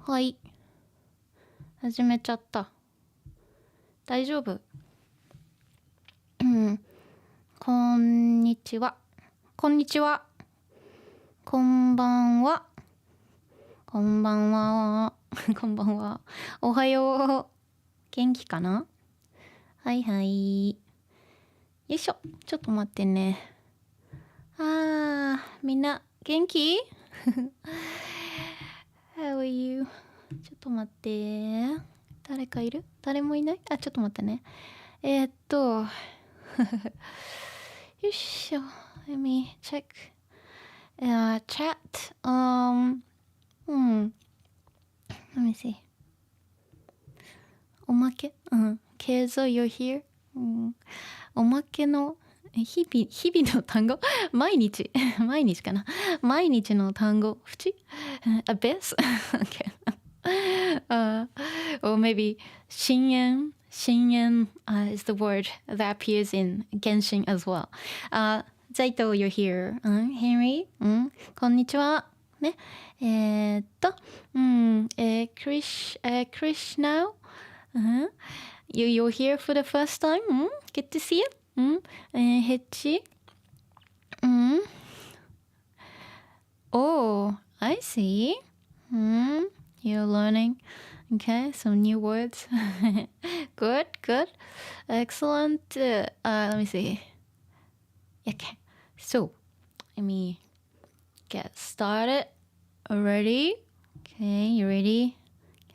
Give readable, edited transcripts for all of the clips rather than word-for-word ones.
はい。始めちゃった。大丈夫？こんにちは。こんにちは。こんばんは。こんばんは。こんばんは。おはよう。元気かな？はいはい。よいしょ。ちょっと待ってね。みんな元気？ How are you? ちょっと待って。誰かいる？誰もいない？ちょっと待ってね。よいしょ。Let me check. Chat. Let me see. おまけ？ケイゾ you're here? おまけの日々の単語毎日かな毎日の単語縁abyss? Okay. Or maybe 深淵 is the word that appears in Genshin as well. Zaito, you're here. Henry? こんにちは。ね。Krish now? You're here for the first time? Good to see you. Hechi? Oh, I see. You're learning. Okay, some new words. Good. Excellent. Let me see. Okay, so let me get started. Ready? Okay, you ready?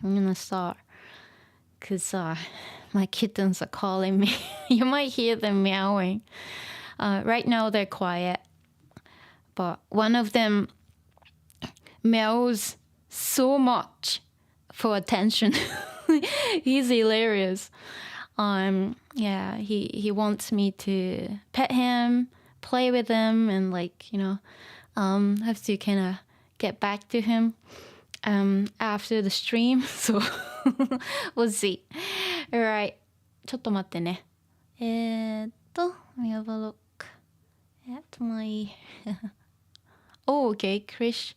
I'm gonna start. Because my kittens are calling me. You might hear them meowing. Right now they're quiet. But one of them meows so much for attention. He's hilarious. Yeah, he wants me to pet him, play with him, and have to kind of get back to him after the stream. So we'll see. Alright. ちょっと待ってね。Let me have a look at my Oh, okay, Krish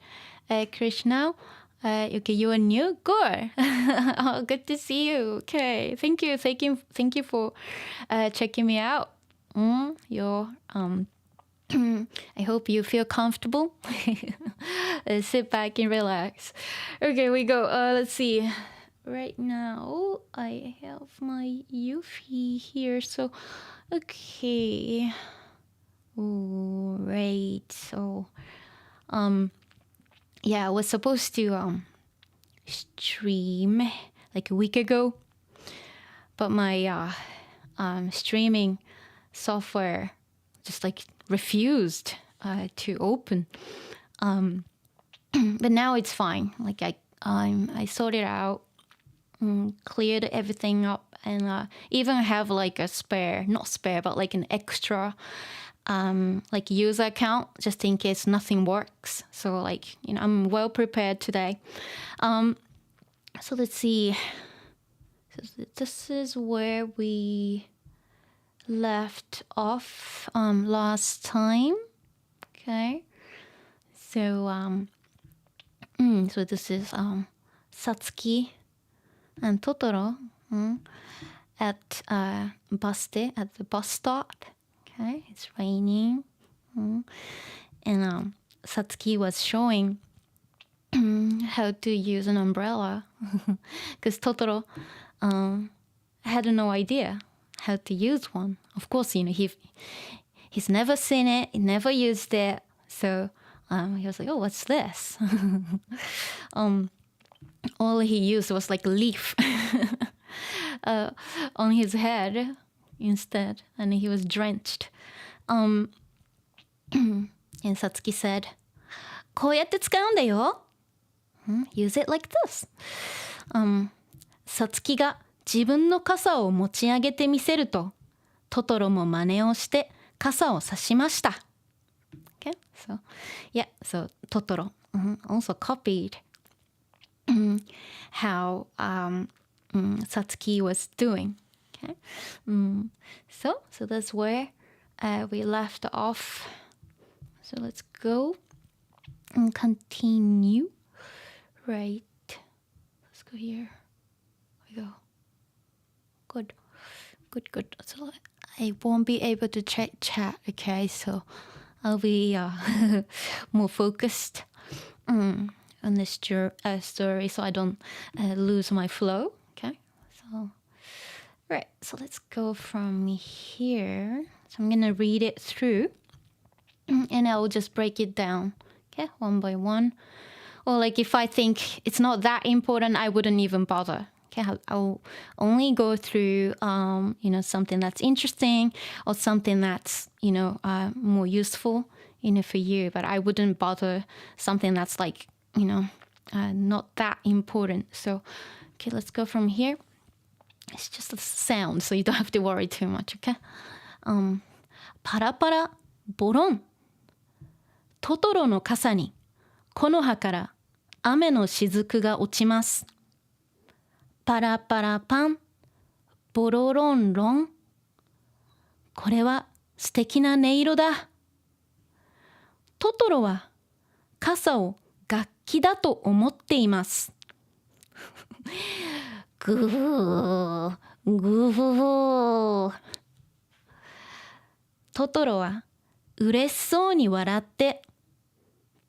now. Okay, you are new. Good. Oh, good to see you. Okay, thank you for checking me out. You're I hope you feel comfortable. Sit back and relax. Okay, we go. Let's see. Right now, I have my Yuffie here. So, okay. Oh, right. So, yeah, I was supposed to stream like a week ago, but my streaming software just refused to open. But now it's fine. I sorted out, cleared everything up, and even have a spare, not spare, but an extra user account just in case nothing works. So I'm well prepared today. So let's see. So this is where we left off last time. Okay. So so this is Satsuki and Totoro at the bus stop. Okay, it's raining. And Satsuki was showing how to use an umbrella because Totoro had no idea how to use one. Of course, he's never seen it, he never used it. So he was like, oh, what's this? All he used was a leaf on his head instead, and he was drenched. And Satsuki said, こうやって使うんだよ. Use it like this. Satsuki が自分の傘を持ち上げてみせると、トトロも真似をして傘を差しました。Okay, so Totoro also copied how Satsuki was doing. Okay, so that's where we left off. So let's go and continue. Right go here. We go. Good. So I won't be able to check chat, okay? So I'll be more focused on this story so I don't lose my flow, okay? So, right, so let's go from here. So I'm gonna read it through and I'll just break it down, okay, one by one. Or like if I think it's not that important, I wouldn't even bother. Okay, I'll only go through, something that's interesting or something that's, more useful, for you. But I wouldn't bother something that's like, not that important. So, okay, let's go from here. It's just a sound, so you don't have to worry too much, okay? パラパラボロン。トトロの傘に木の葉から雨の雫が落ちます。パラパラパン、ボロロンロン。これは素敵な音色だ。トトロは傘を楽器だと思っています。グー、グー。トトロは嬉しそうに笑って、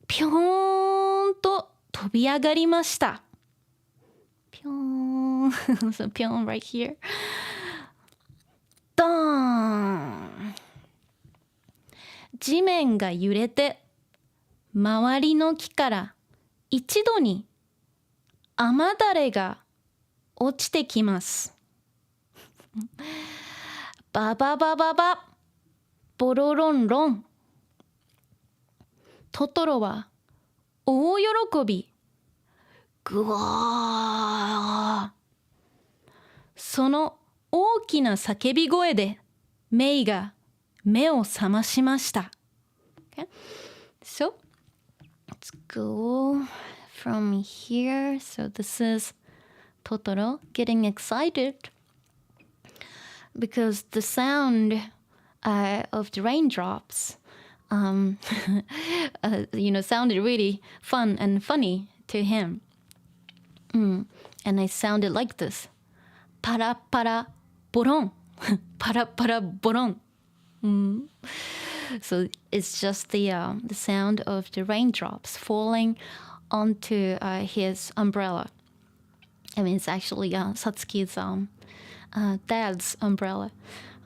ぴょーんと飛び上がりました。ぴょーん。So ぴょーん right here. ドーン。地面が揺れて、周りの木から一度に雨だれが落ちてきます。バババババ、ボロロンロン。トトロは大喜び。ぐわー。その大きな叫び声でメイが目を覚ましました。Okay? So, let's go from here. So this is Totoro getting excited because the sound of the raindrops sounded really fun and funny to him. And I sounded like this. Para para boron. Para para boron. So it's just the sound of the raindrops falling onto his umbrella. I mean, it's actually Satsuki's dad's umbrella.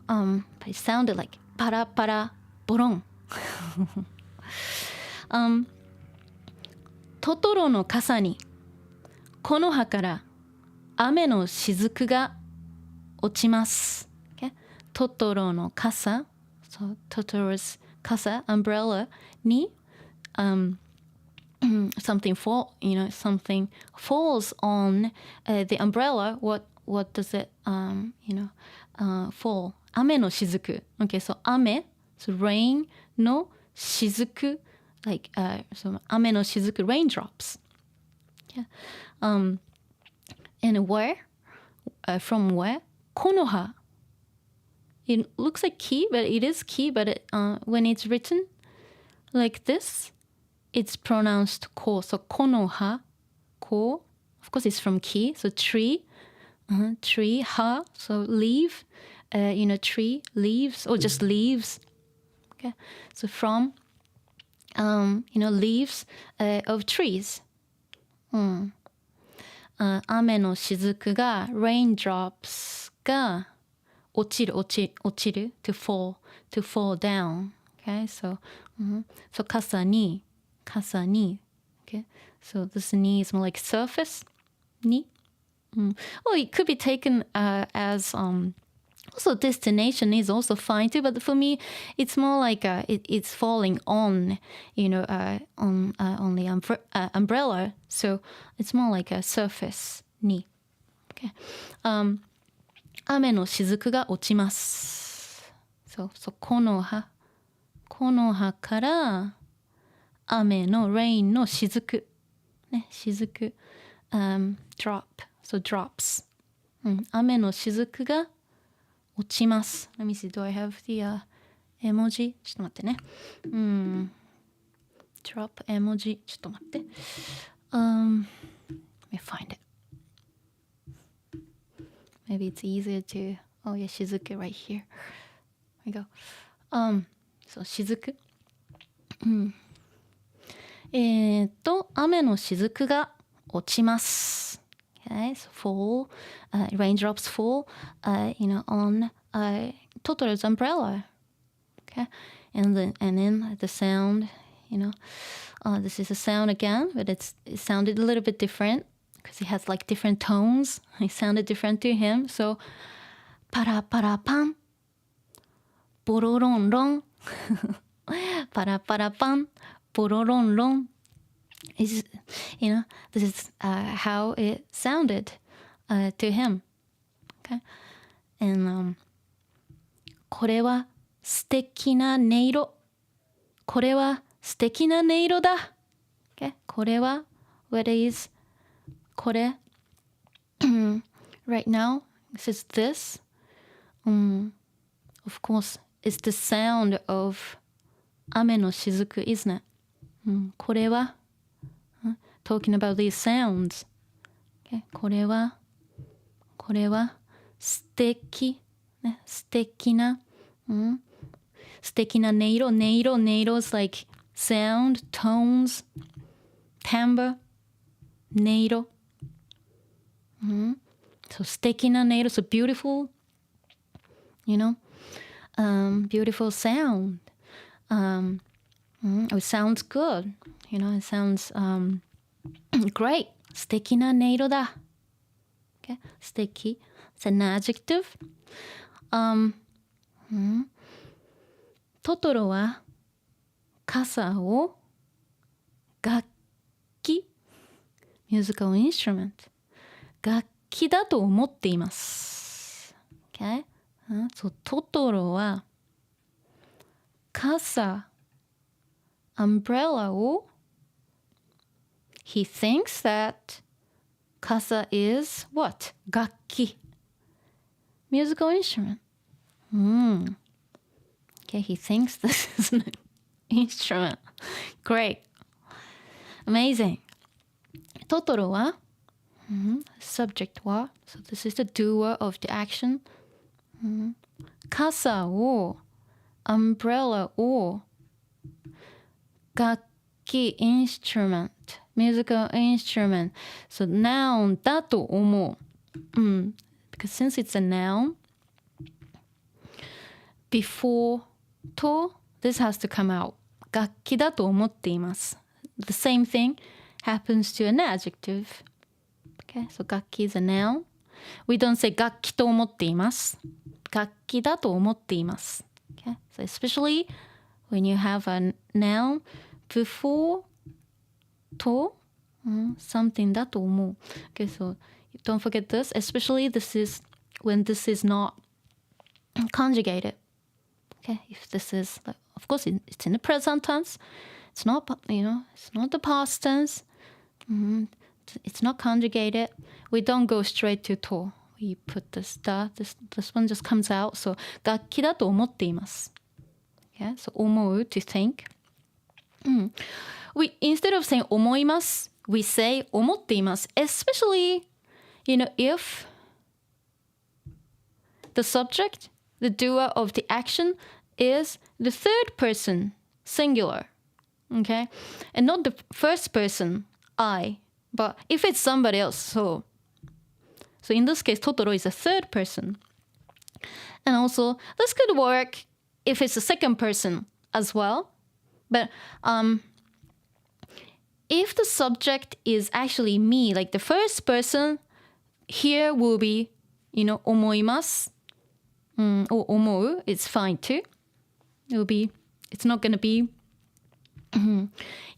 But it sounded like para para boron. トトロの傘に木の葉から雨の雫が落ちます。Okay? トトロの傘、so Totoro's 傘 umbrella に、something something falls on the umbrella. What does it fall? 雨の雫。Okay, so 雨, so rain の雫 like so 雨の雫 raindrops. Yeah. And where? From where? 木の葉. It looks like key, but it is key, but when it's written like this, it's pronounced ko. So 木の葉, ko. Of course, it's from key, so tree. Tree, ha, so leaf. Tree, leaves, or just leaves. Okay, so from, leaves of trees. 雨の雫が raindrops が落ちる to fall down. Okay, so so 傘に okay, so this ni is more like surface ni. Or it could be taken as also destination is also fine too, but for me it's more like it's falling on on the umbrella, so it's more like a surface ni. Okay. 雨の雫が落ちます。そう木の葉から雨の rain の雫ね雫drop, so drops. 雨の雫が落ちます。Let me see, do I have the emoji? ちょっと待ってね。drop emoji. ちょっと待って。Let me find it. maybe it's easier to, oh yeah, shizuku right here. There we go. So 雫。雨の雫が落ちます。Okay, so fall, raindrops fall, on Totoro's umbrella. Okay, and then the sound, this is a sound again, but it sounded a little bit different because it has like different tones. It sounded different to him. So, para para pan, bororon ron, para para pan, bororon ron. Is this is how it sounded to him. Okay, and これは素敵な音色。これは素敵な音色だ。Okay, これは what is これ right now this is this. Of course, it's the sound of 雨の雫 isn't it? これはtalking about these sounds. Okay, これは素敵、ね、素敵な、素敵な音色、音色 is like sound, tones, timbre, 音色。So 素敵な音色 so beautiful, beautiful sound. It sounds good, it sounds great. 素敵な音色だ。Okay? 素敵。It's an adjective. トトロは傘を楽器 musical instrument 楽器だと思っています。Okay? So トトロは傘 umbrella をHe thinks that kasa is what? 楽器 musical instrument. Okay, he thinks this is an instrument. Great. Amazing. Totoro は subject は so this is the doer of the action. 傘を umbrella を楽器 instrument musical instrument. So noun だと思う。Because since it's a noun, before と this has to come out. 楽器だと思っています。The same thing happens to an adjective. Okay, so 楽器 is a noun. We don't say 楽器と思っています。楽器だと思っています。Okay, so especially when you have a noun before to something だと思う。Okay, so don't forget this. Especially this is when this is not conjugated. Okay, if this is, like, of course, it's in the present tense. It's not, it's not the past tense. It's not conjugated. We don't go straight to to. We put this one just comes out. So 楽器だと思っています。Okay, so 思う to think. We instead of saying 思います we say 思っています especially if the subject the doer of the action is the third person singular, okay, and not the first person I, but if it's somebody else, so in this case Totoro is a third person, and also this could work if it's a second person as well, but if the subject is actually me, like the first person, here will be, 思います or 思う it's fine too. It's not going to be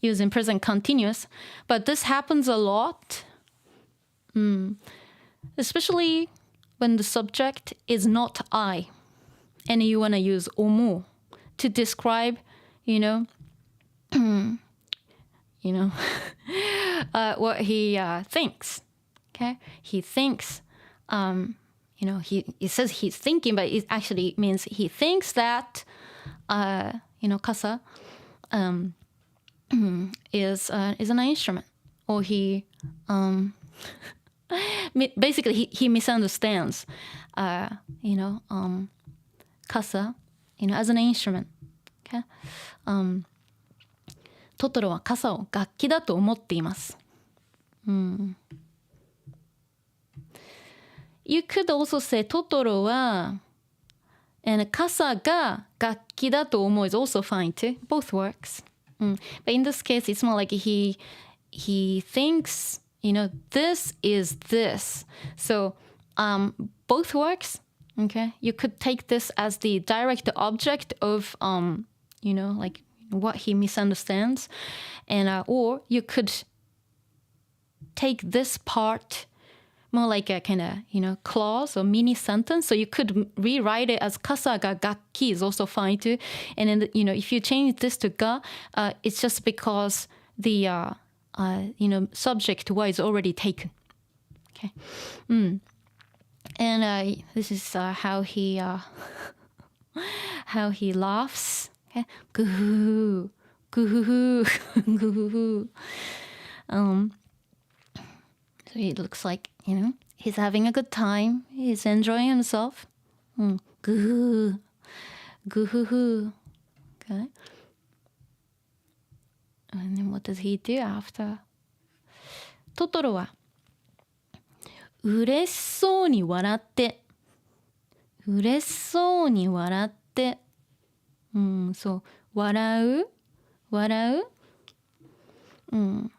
using present continuous, but this happens a lot, especially when the subject is not I, and you want to use 思う to describe, what he thinks. Okay, he thinks. He says he's thinking, but it actually means he thinks that, kasa, is an instrument, or he basically he misunderstands, kasa, as an instrument. Okay? トトロは傘を楽器だと思っています。You could also say トトロは傘が楽器だと思う is also fine too. Both works. But in this case, it's more like he thinks, this is this. So both works. Okay, you could take this as the direct object of, like what he misunderstands, and or you could take this part more like a kind of, clause or mini sentence. So you could rewrite it as kasa ga gakki is also fine too. And then, if you change this to ga, it's just because the, subject wa is already taken. Okay. And this is how he laughs. Okay. Goo, goo, goo. So it looks like, he's having a good time. He's enjoying himself. Goo, goo. Okay. And then what does he do after? トトロは嬉しそうに笑って嬉しそうに笑ってそう笑う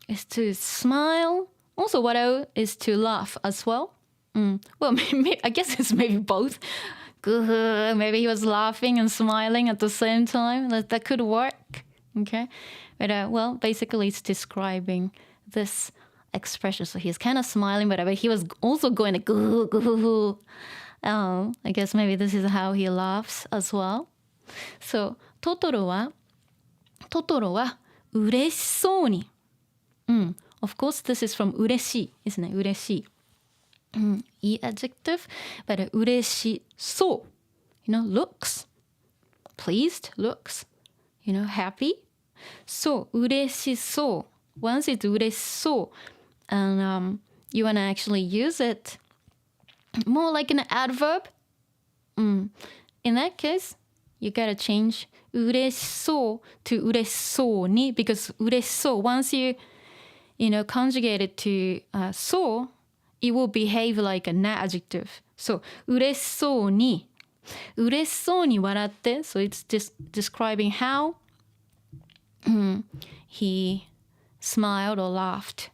is to smile. Also 笑う is to laugh as well. Well, maybe, I guess it's maybe both. Maybe he was laughing and smiling at the same time. That could work. Okay. But well, basically it's describing this expression. So he's kind of smiling, but he was also going to goo, goo. I guess maybe this is how he laughs as well. So トトロは嬉しそうに。Of course, this is from 嬉しい、isn't it? 嬉しい。いい adjective, but 嬉しそう。looks, pleased, looks, happy. So 嬉しそう。Once it's 嬉しそう。And you want to actually use it more like an adverb. In that case, you gotta change 嬉しそう to 嬉しそうに because 嬉しそう once you conjugate it to so, it will behave like an adjective. So 嬉しそうに笑って so it's just describing how he smiled or laughed.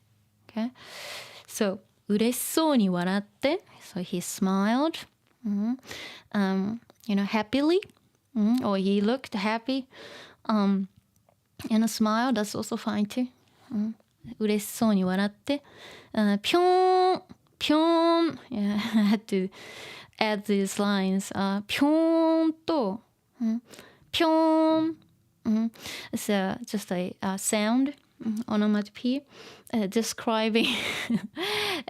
Okay, so 嬉しそうに笑って so he smiled, happily, or he looked happy, and a smile, that's also fine too. 嬉しそうに笑って、ぴょーん、ぴょーん。Yeah, I had to add these lines. ぴょーんと、ぴょーん。It's just a sound, onomatopoeia, describing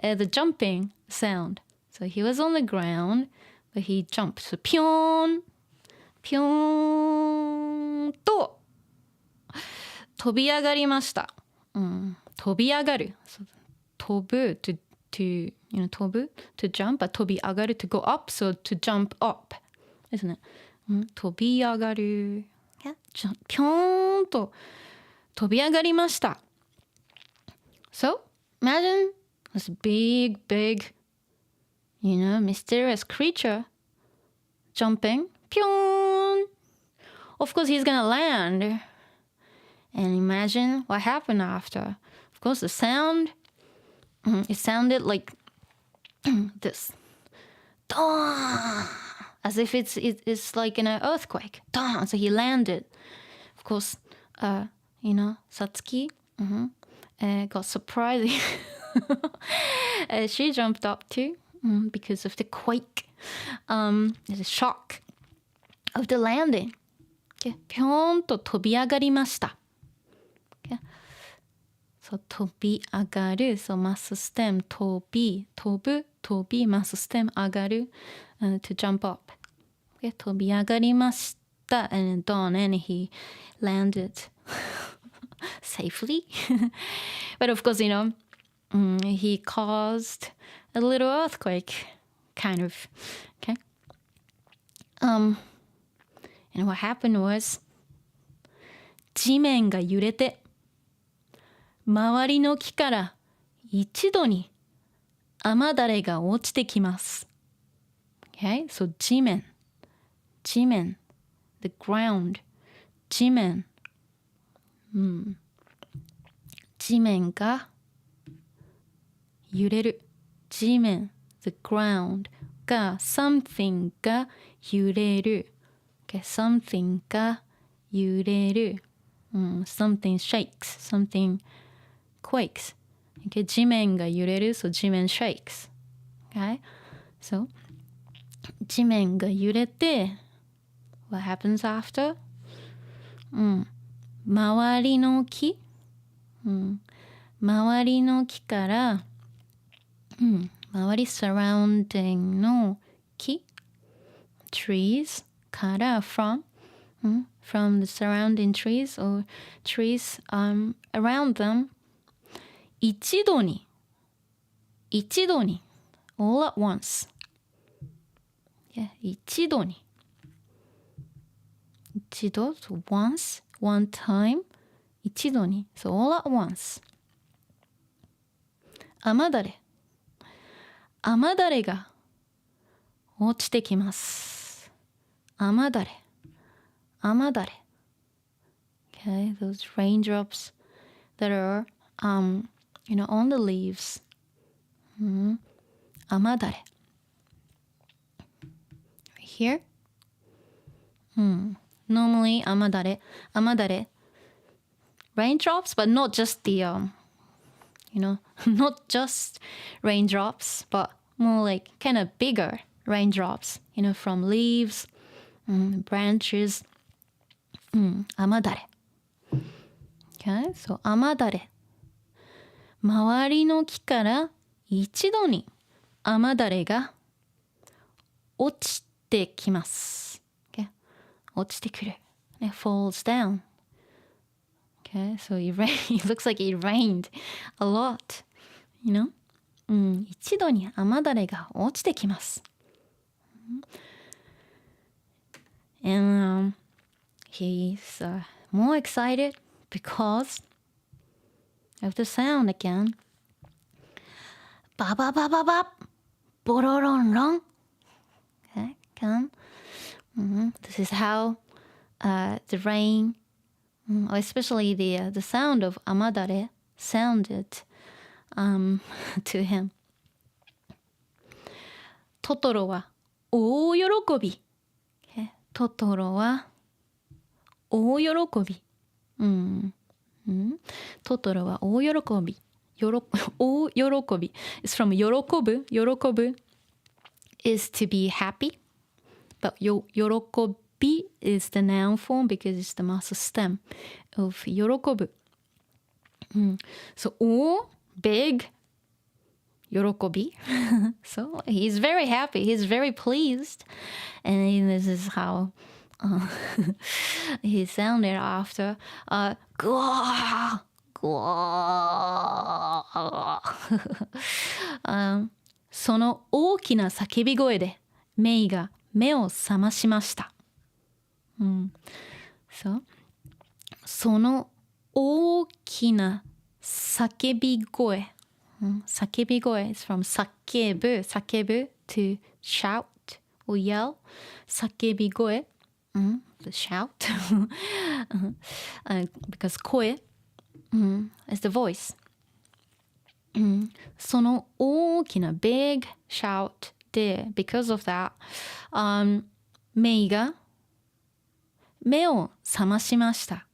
the jumping sound. So he was on the ground, but he jumped. So ぴょーん、ぴょーんと、飛び上がりました。飛び上がる。飛ぶ to 飛ぶ to jump, but 飛び上がる to go up, so to jump up, isn't it? 飛び上がる。ぴょーんと飛び上がりました。So, imagine this big, mysterious creature jumping. ぴょーん。Of course, he's gonna land. And imagine what happened after. Of course, the sound, it sounded like this. As if it's like an earthquake. So he landed. Of course, Satsuki got surprised. She jumped up too because of the quake, the shock of the landing. ぴょーんと飛び上がりました。So 飛び上がる so マスステム飛ぶマスステム上がる、to jump up. 飛び上がりました and then and he landed safely. But of course, he caused a little earthquake, kind of. Okay. And what happened was, 地面が揺れて、周りの木から一度に雨だれが落ちてきます。Okay, so 地面、the ground, 地面、地面が揺れる。地面、the ground が something が揺れる。Okay, something が揺れる。something shakes, something quakes. Okay, 地面が揺れる、so 地面 shakes. Okay, so 地面が揺れて、what happens after? 周りの木、周りの木から、周り surrounding の木 trees から from the surrounding trees or trees around them 一度に all at once、一度に一度 so once one time 一度に so all at once 雨だれが落ちてきます。雨だれ okay, those raindrops that are on the leaves、雨だれ here、normally 雨だれ raindrops, but not just the not just raindrops, but more like kind of bigger raindrops, from leaves, branches. 雨だれ okay, so 雨だれ周りの木から一度に雨だれが落ちてきます、okay? 落ちてくる、ね、falls down. Okay, so it looks like it rained a lot, 一度に雨だれが落ちてきます。And he's more excited because of the sound again. Ba ba ba ba ba, bororon ron. Okay, come. This is how the rain, or especially the sound of amadare sounded to him. トトロは大喜び。Okay, トトロは大喜び。トトロは大喜び。大喜び。It's from 喜ぶ。喜ぶ is to be happy. But 喜び is the noun form because it's the master stem of 喜ぶ。So, お big 喜び so he's very happy, he's very pleased, and this is how he sounded after Gwah, gwah. その大きな叫び声でメイが目を覚ましました、so, その大きな叫び声、叫び声 is from 叫ぶ to shout or yell 叫び声、the shout because 声、is the voice、その大きな big shout で because of that、メイが目を覚ましました、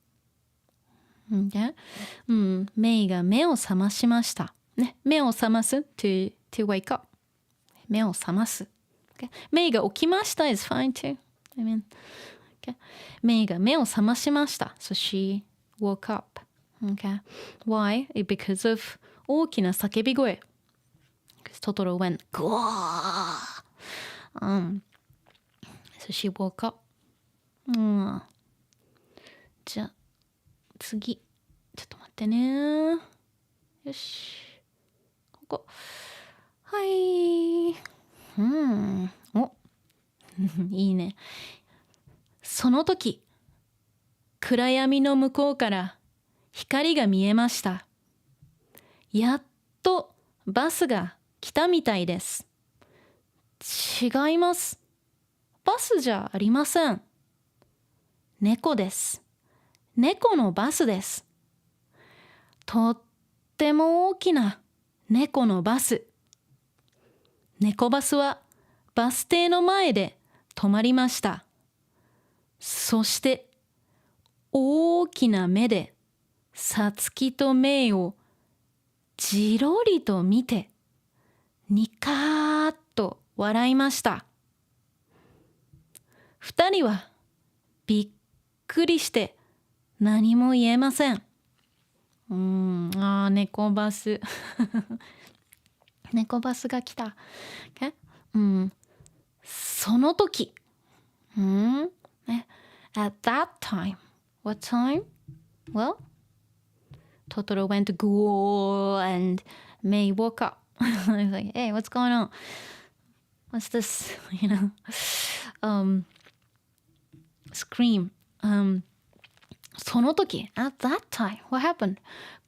メイが目を覚ましました、ね、目を覚ます to wake up 目を覚ます、okay? メイが起きました is fine too, okay? メイが目を覚ましました so she woke up、okay? Why? Because of 大きな叫び声 because Totoro went Gwah! So she woke up、じゃあ次ちょっと待ってね、よしこ。はい。おいいね。その時、暗闇の向こうから光が見えました。やっとバスが来たみたいです。違います。バスじゃありません。猫です。猫のバスです。とっても大きな猫のバス。猫バスはバス停の前で止まりました。そして大きな目でさつきとメイをじろりと見てニカーッと笑いました。二人はびっくりして何も言えません。猫バス。猫バスが来た。その時。At that time. What time? Well, Totoro went to go and May woke up. I was like, hey, what's going on? What's this? Scream. その時 at that time, what happened?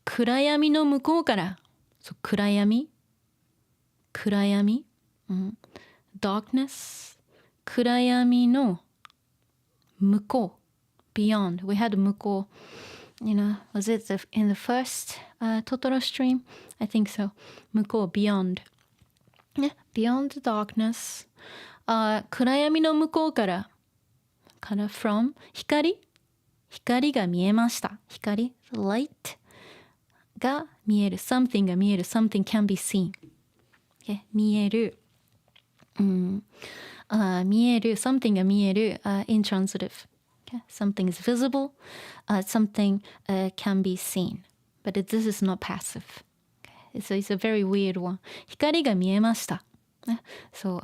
暗闇の向こうから、暗闇、darkness、暗闇の向こう、beyond. We had 向こう、was it in the first Totoro stream? I think so. 向こう、beyond. Beyond the darkness. 暗闇の向こうから、from 光が見えました。光 light が見える。something が見える。something can be seen. 見える。見える。something が見える。intransitive. Something is visible. Something can be seen. But this is not passive. So it's a very weird one. 光が見えました。So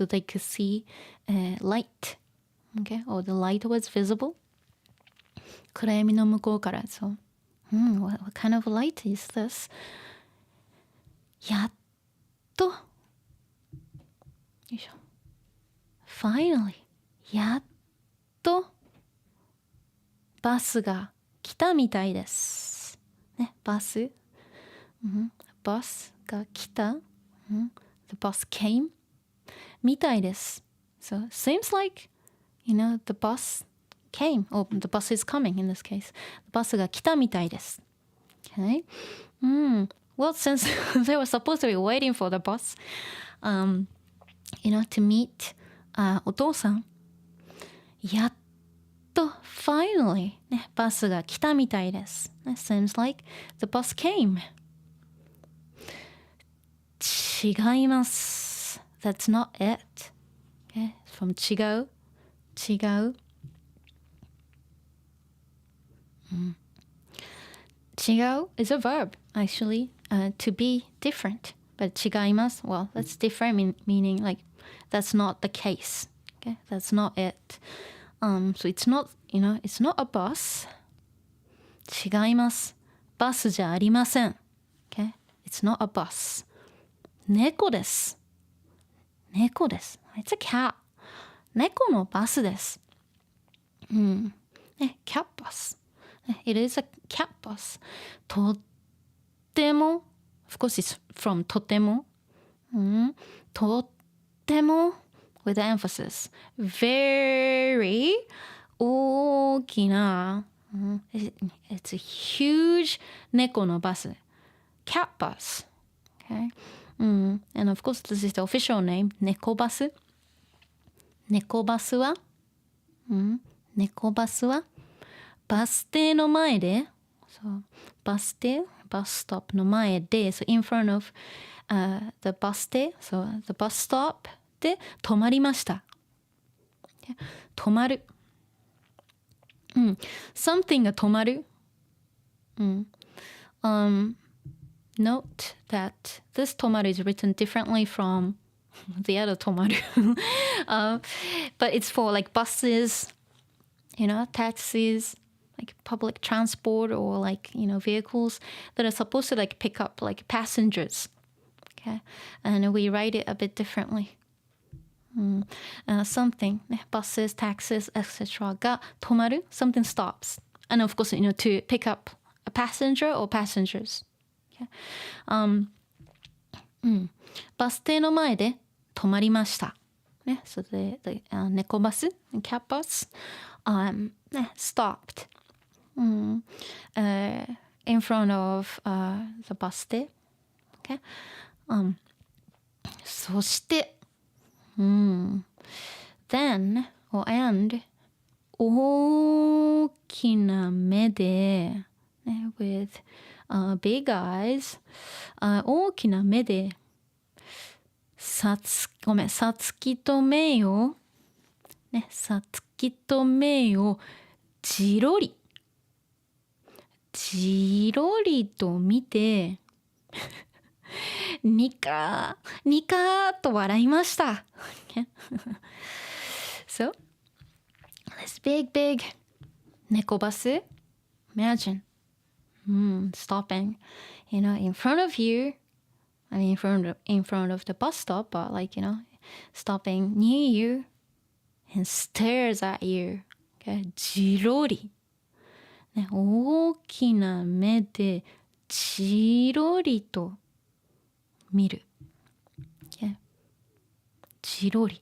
they could see light. Or the light was visible. 暗闇の向こうから。So, what kind of light is this? やっと。よいしょ。Finally. やっとバスが来たみたいです。バス。バスが来た。The bus came. みたいです。So, seems like, the bus came, or the bus is coming in this case. バスが来たみたいです。Okay. Well, since they were supposed to be waiting for the bus, to meet お父さん。やっと finally バスが来たみたいです。Seems like the bus came. 違います。That's not it. From 違う。違う is a verb, actually, to be different. But 違います well, that's different meaning like that's not the case. Okay, that's not it. So it's not, it's not a bus. 違います。バスじゃありません。Okay, it's not a bus. 猫です。It's a cat. 猫のバスです。cat bus. It is a cat bus. とっても of course it's from とても。とっても with the emphasis. Very 大きな、it's a huge 猫のバス。cat bus. Okay? And of course this is the official name. 猫バス。猫バスはバス停の前で、バスストップの前で、so in front of the bus 停、so the bus stop で止まりました。止まる。something が止まる。Note that this 止まる is written differently from the other 止まる。but it's for like buses, taxis, like public transport or like, vehicles that are supposed to like pick up like passengers. Okay. And we write it a bit differently. Something, ね、buses, taxis, etc. が止まる something stops. And of course, to pick up a passenger or passengers. Okay. バス停の前で止まりました。ね、so the 猫バス cat bus stopped in front of the bus stay. Okay. そして、then or and 大きな目で、ね、with big eyes 大きな目でさつきとめいをね、さつきとめいをじろりと見てニカーと笑いました。So, this big 猫バス imagine stopping, in front of you. I mean, in front of the bus stop, but like, stopping near you and stares at you. Okay? じろり。ね、大きな目でじろりと見る。Okay? じろり。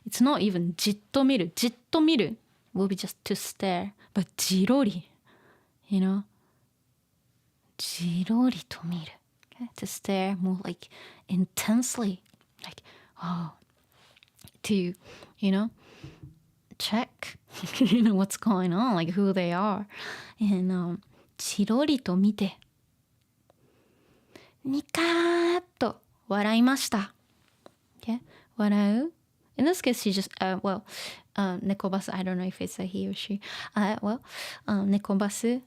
It's not even じっと見る。じっと見る will be just to stare. But じろり。じろりと見る。Okay? To stare more like intensely. Like, to, check, what's going on, like who they are. And, じろりと見て、ニカーッと笑いました。Okay? 笑う In this case, she just, neko basu, I don't know if it's a he or she. Neko basu,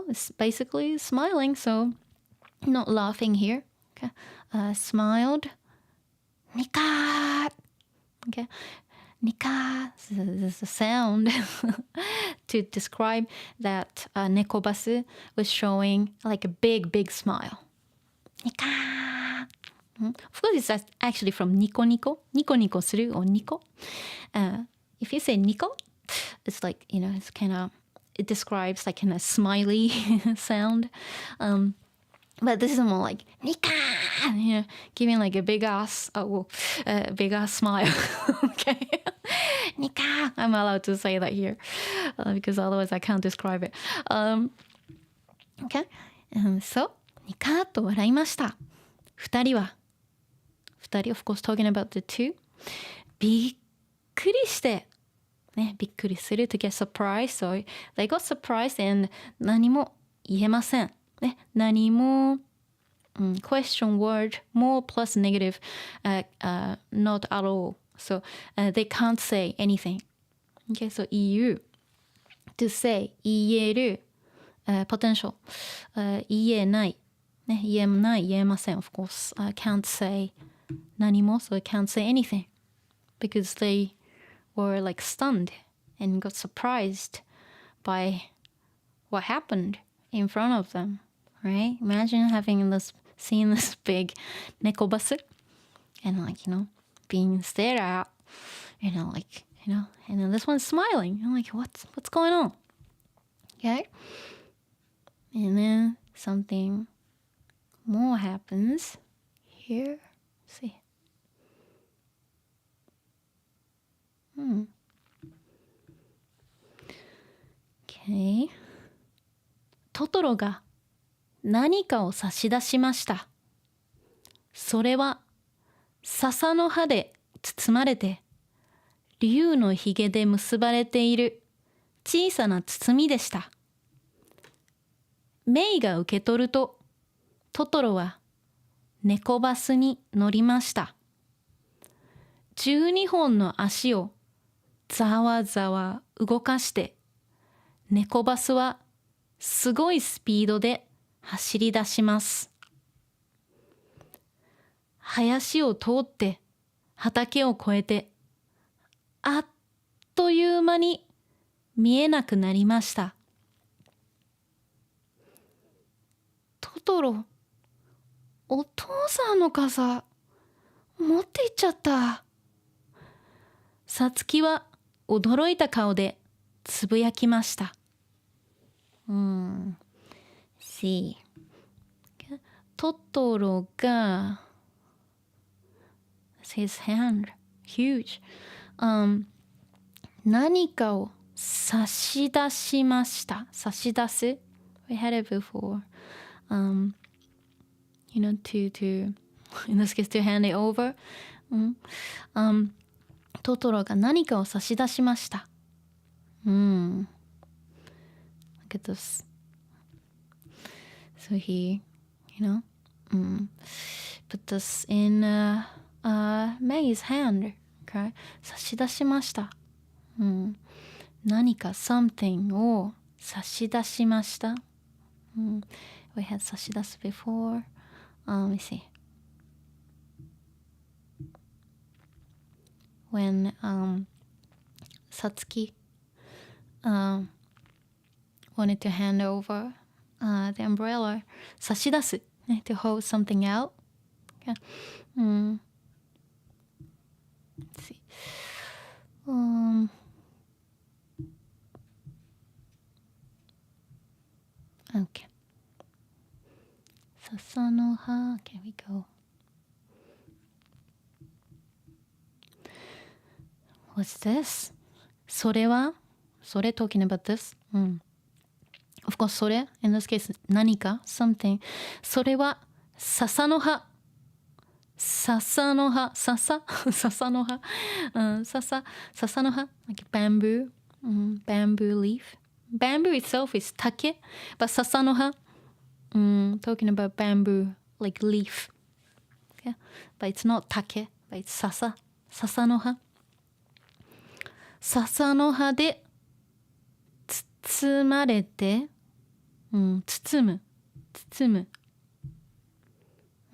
it's basically smiling, so not laughing here. Okay? Smiled. Nika. Okay? Nika. This is a sound to describe that neko basu was showing like a big smile. Nika. Of course, it's actually from nico nico. Nico nico suru or nico. If you say nico, it's like, it's kind of, it describes like a smiley sound. But this is more like nika, giving like a big ass smile. Okay, nika. I'm allowed to say that here because otherwise I can't describe it. Okay, so ニカーと笑いました。二人、of course talking about the two. びっくりして。ね、びっくりする to get surprised. So they got surprised and 何も言えません。ね、何も、question word, more plus negative, not at all. So they can't say anything. Okay, so 言う to say 言える、potential, 言えない。ね、言えません of course. Can't say 何も so can't say anything because they were like stunned and got surprised by what happened in front of them, right? Imagine seeing this big neko basu and like, being stared at, and then this one's smiling. I'm like, what's going on? Okay? And then something more happens here. Let's see. Okay. トトロが何かを差し出しました。それは笹の葉で包まれて竜のひげで結ばれている小さな包みでした。メイが受け取るとトトロは猫バスに乗りました。12本の足をざわざわ動かして猫バスはすごいスピードで走り出します。林を通って畑を越えてあっという間に見えなくなりました。トトロ、お父さんの傘持って行っちゃった。さつきは驚いた顔でつぶやきました。See. トトロが his hand huge、何かを差し出しました。差し出す we had it before、you know to in this case to hand it over、トトロが何かを差し出しました。Look at this. So he, put this in May's hand. Okay? 差し出しました。何か something を差し出しました。We had 差し出す before. Let me see. When Satsuki wanted to hand over the umbrella, 差し出す、ね、to hold something out. Okay. Let's see. Okay. 笹の葉 Can we go? What's this? それはそれ talking about this? Of course それ in this case 何か something それは笹の葉笹の葉笹笹の葉笹の葉 like bamboo bamboo leaf bamboo itself is 竹 but 笹の葉talking about bamboo like leaf okay? But it's not 竹 but it's 笹の葉笹の葉で包まれて、包む、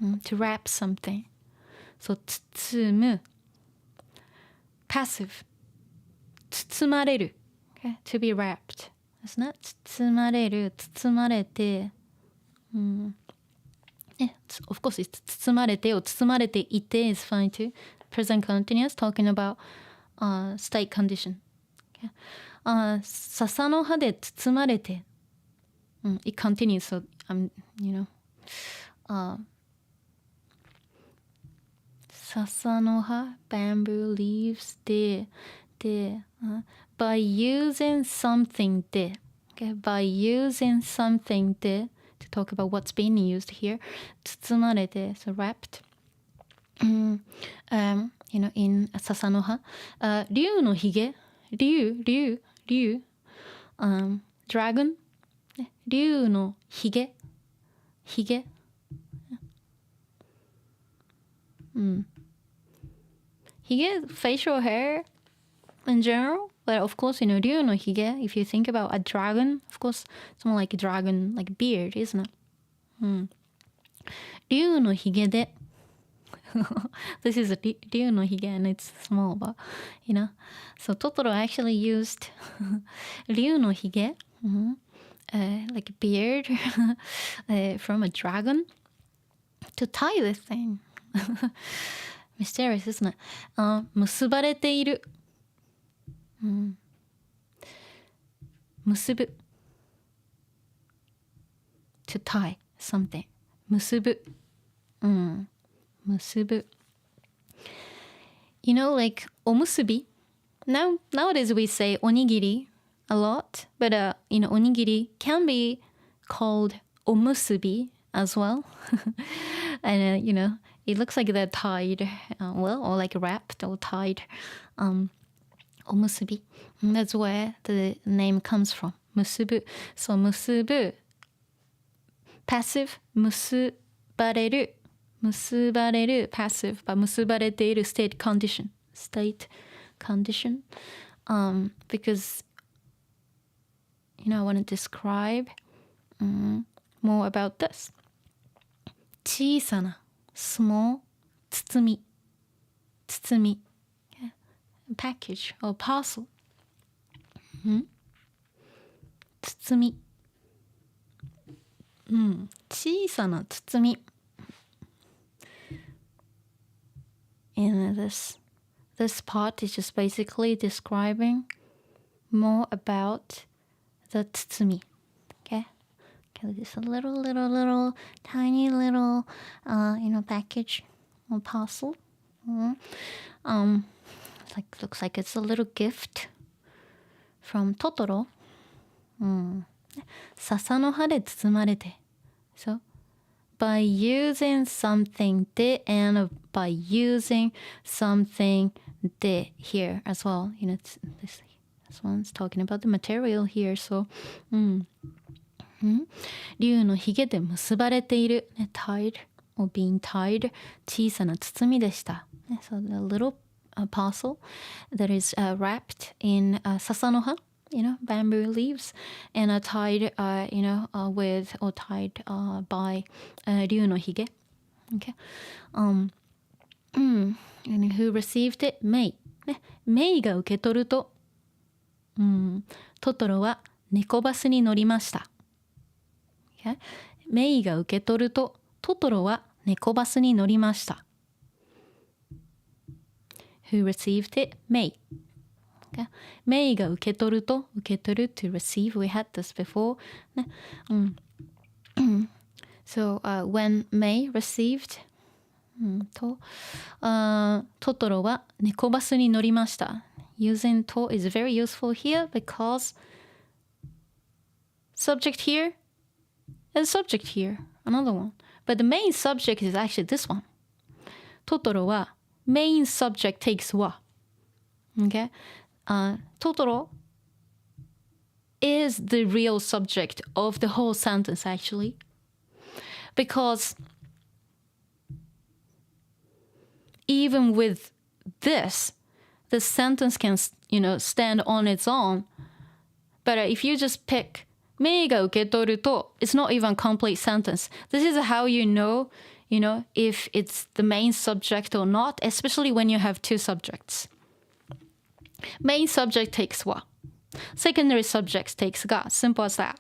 to wrap something。そう、包む。passive。包まれる。Okay? To be wrapped。ですね。包まれる、包まれて、of course, 包まれてを包まれていて is fine too. Present continuous talking about state condition. Okay? 笹の葉で包まれて、it continues, so you know, 笹の葉 bamboo leaves で、by using something で、okay? by using something で to talk about what's being used here 包まれて so wrapped you know in 笹の葉竜のひげ竜dragon 竜のひげひげ facial hair in general, but of course, you know, 竜のひげ if you think about a dragon, of course, it's more like a dragon, like beard, isn't it? 竜のひげでthis is 竜のひげ and it's small, but, you know, so Totoro actually used 竜のひげlike a beard from a dragon to tie this thing. Mysterious, isn't it? 結ばれている結ぶ to tie something 結ぶ結ぶ you know like おむすび nowadays we say おにぎり a lot but you know おにぎり can be called おむすび as well and you know it looks like they're tied well or like wrapped or tiedおむすび that's where the name comes from 結ぶ so 結ぶ passive 結ばれる passive 結ばれている state condition because you know I want to describe more about this 小さな small 包みpackage or parcel 包み、小さな包み。And this part is just basically describing more about the 包み。Okay? Okay, just a little, tiny little, package or parcel. Looks like it's a little gift from Totoro. 笹の葉で包まれて。So, by using something de and by using something de here as well. This one's talking about the material here. So, 竜のひげで結ばれている、tied or being tied 小さな包みでした。So the little parcel that is wrapped in 笹の葉, bamboo leaves and tied, with or tied by 竜のひげ. Okay. And who received it? メイ。メイが受け取ると、トトロは猫バスに乗りました。Okay? メイが受け取ると、トトロは猫バスに乗りました。Who received it? メイ。Okay? メイが受け取ると、受け取る to receive. We had this before. So, when May received, トトロは猫バスに乗りました。Using と is very useful here because subject here and subject here, another one. But the main subject is actually this one. トトロは main subject takes は。Okay? トトロ is the real subject of the whole sentence actually. Because even with this, the sentence can, stand on its own. But if you just pick メイが受け取ると, it's not even a complete sentence. This is how you know, if it's the main subject or not, especially when you have two subjects. Main subject takes は. Secondary subject takes が. Simple as that.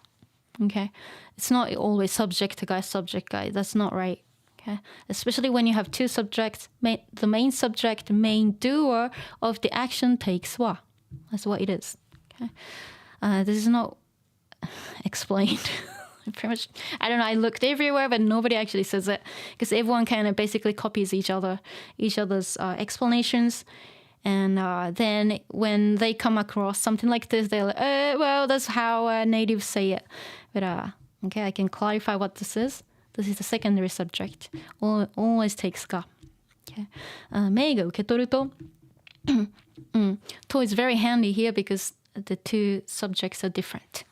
Okay? It's not always subject guy, subject guy. That's not right. Okay? Especially when you have two subjects, the main subject, main doer of the action takes は. That's what it is. Okay? This is not explained. Pretty much, I don't know, I looked everywhere, but nobody actually says it because everyone kind of basically copies each other's explanations. And then when they come across something like this, they're like, well, that's how natives say it. But okay, I can clarify what this is. This is the secondary subject. Always takes が. Okay. メイが受け取ると、と is very handy here because the two subjects are different.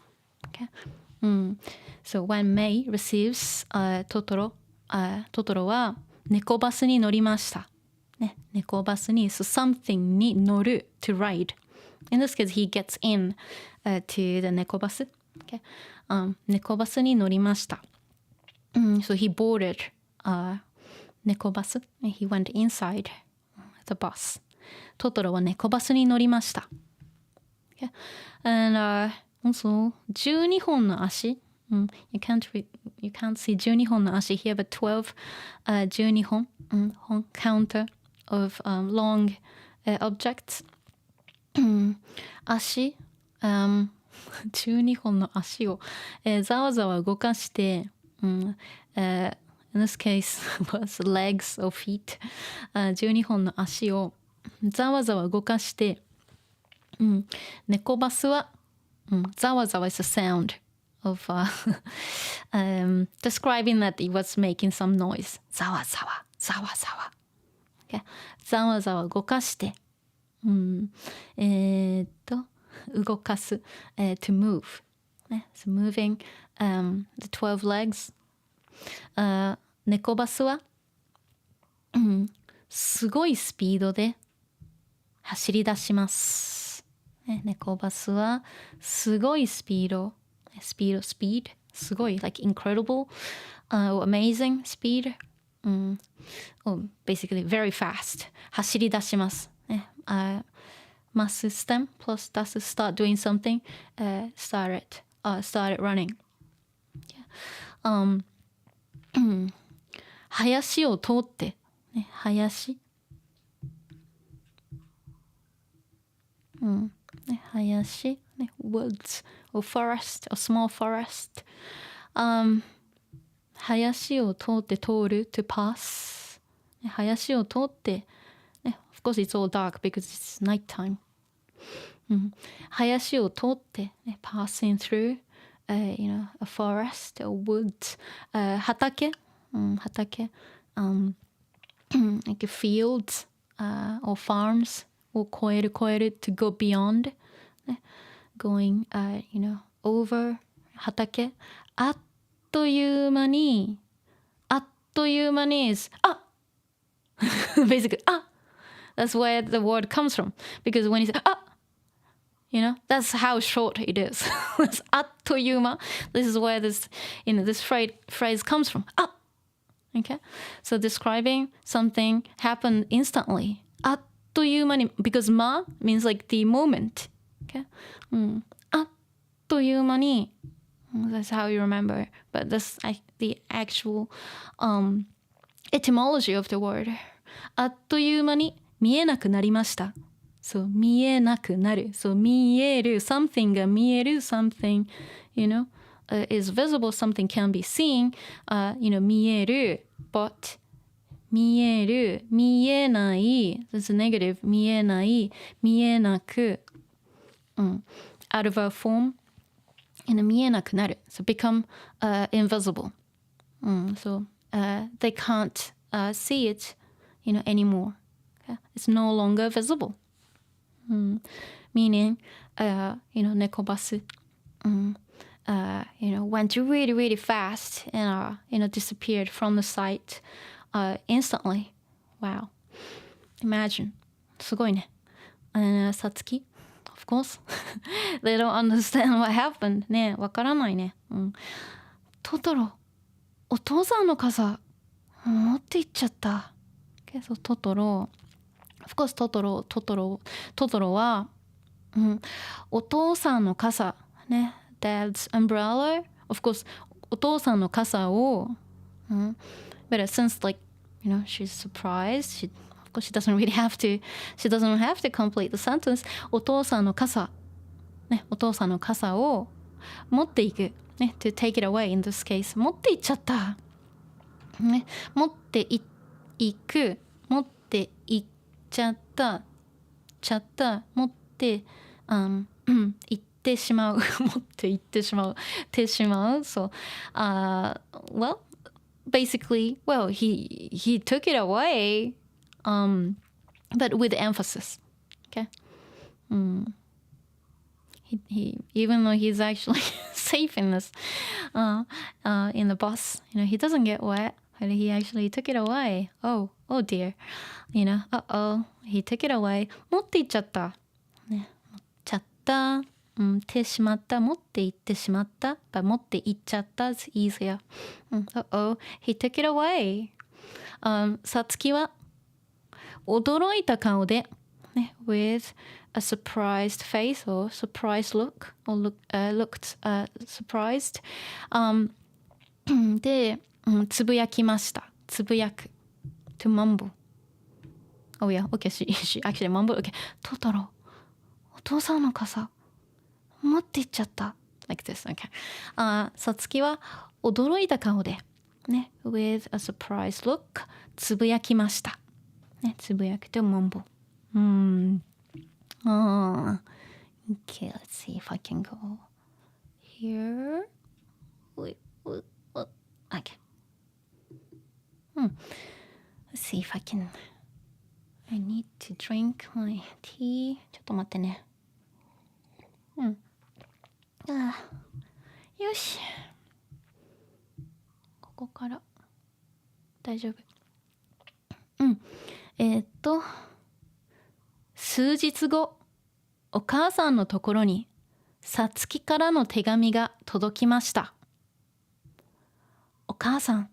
Okay. So when May receives トトロは猫バスに乗りました。猫バスに so something に乗る to ride. In this case, he gets in to the 猫バス. Okay. 猫バスに乗りました。So he boarded 猫バス. He went inside the bus. トトロは猫バスに乗りました。Okay. And also 12本の足. You can't see 12本の足 here, but 12 12本 counter of long objects. 足12本の足をざわざわ動かして、in this case was legs or feet. 12本の足をざわざわ動かして、猫バスは、ざわざわ is a sound of describing that it was making some noise. ざわざわ、ざわざわ。Okay. ざわざわ動かして、動かす、to move. So moving the 12 legs. 猫バスは、すごいスピードで走り出します。猫バスはすごいスピード。speed すごい like incredible or amazing speed or basically very fast 走り出します、must stem plus does start doing something started started running. Yeah. 林を通って、ね、林、ね、林、ね、woods or forest or small forest. 林を通って通る to pass. ね、林を通って、ね、of course it's all dark because it's night time. 林を通って、ね、passing through, you know, a forest or woods. 畑、畑、like fields or farms を越える to go beyond, ね、going, you know, over 畑。あっという間に is あbasically あ that's where the word comes from because when you say あ you know that's how short it is. あっという間 this is where this, you know, this phrase comes from. あ okay, so describing something happened instantly. あっという間に because ま means like the moment. Okay, あっという間に that's how you remember, but that's the actual etymology of the word. あっという間に見えなくなりました。そう見えなくなる。そう見える something が見える something, you know, is visible, something can be seen, you know, 見える but 見える見えない that's a negative 見えない見えなく、out of a form and 見えなくなる so become invisible. So they can't see it, you know, anymore. Okay? It's no longer visible. Meaning, you know, ネコバス you know, went really, really fast and, you know, disappeared from the sight instantly. Wow. Imagine. すごいね。さつき Of course. They don't understand what happened. ね、わからないね。トトロ、お父さんの傘、持って行っちゃった。Okay, so トトロ。Of course, トトロは、お父さんの傘、ね、Dad's umbrella. Of course, お父さんの傘を、but since like, you know, she's surprised, of course she doesn't have to complete the sentence. お父さんの傘、ね、お父さんの傘を持っていく、ね、to take it away in this case. 持っていっちゃった。ね、持っていく、持っていっちゃった、持って行ってしまう持って行ってしまうso well basically well he took it away but with emphasis. Okay. He even though he's actually safe in this in the bus, you know, he doesn't get wet, but he actually took it away. Oh dear, you know, he took it away. 持って行っちゃった、ね、持っちゃった、てしまった、持って行ってしまった、but 持って行っちゃった is easier. He took it away. さつきは驚いた顔で、ね、with a surprised face or surprised look or looked surprised. で、つぶやきました。つぶやく。to mumble. Oh yeah, okay, she actually mumbled. Okay, トトロ、お父さんの傘、持って行っちゃった。like this, okay. さつきは驚いた顔で、ね、with a surprised look, つぶやきました。ね、つぶやく to mumble. Okay, let's see if I can go here. Wait, okay. Let's see if I can. I need to drink my tea. ちょっと待ってね。よし。ここから大丈夫。数日後、お母さんのところにさつきからの手紙が届きました。お母さん、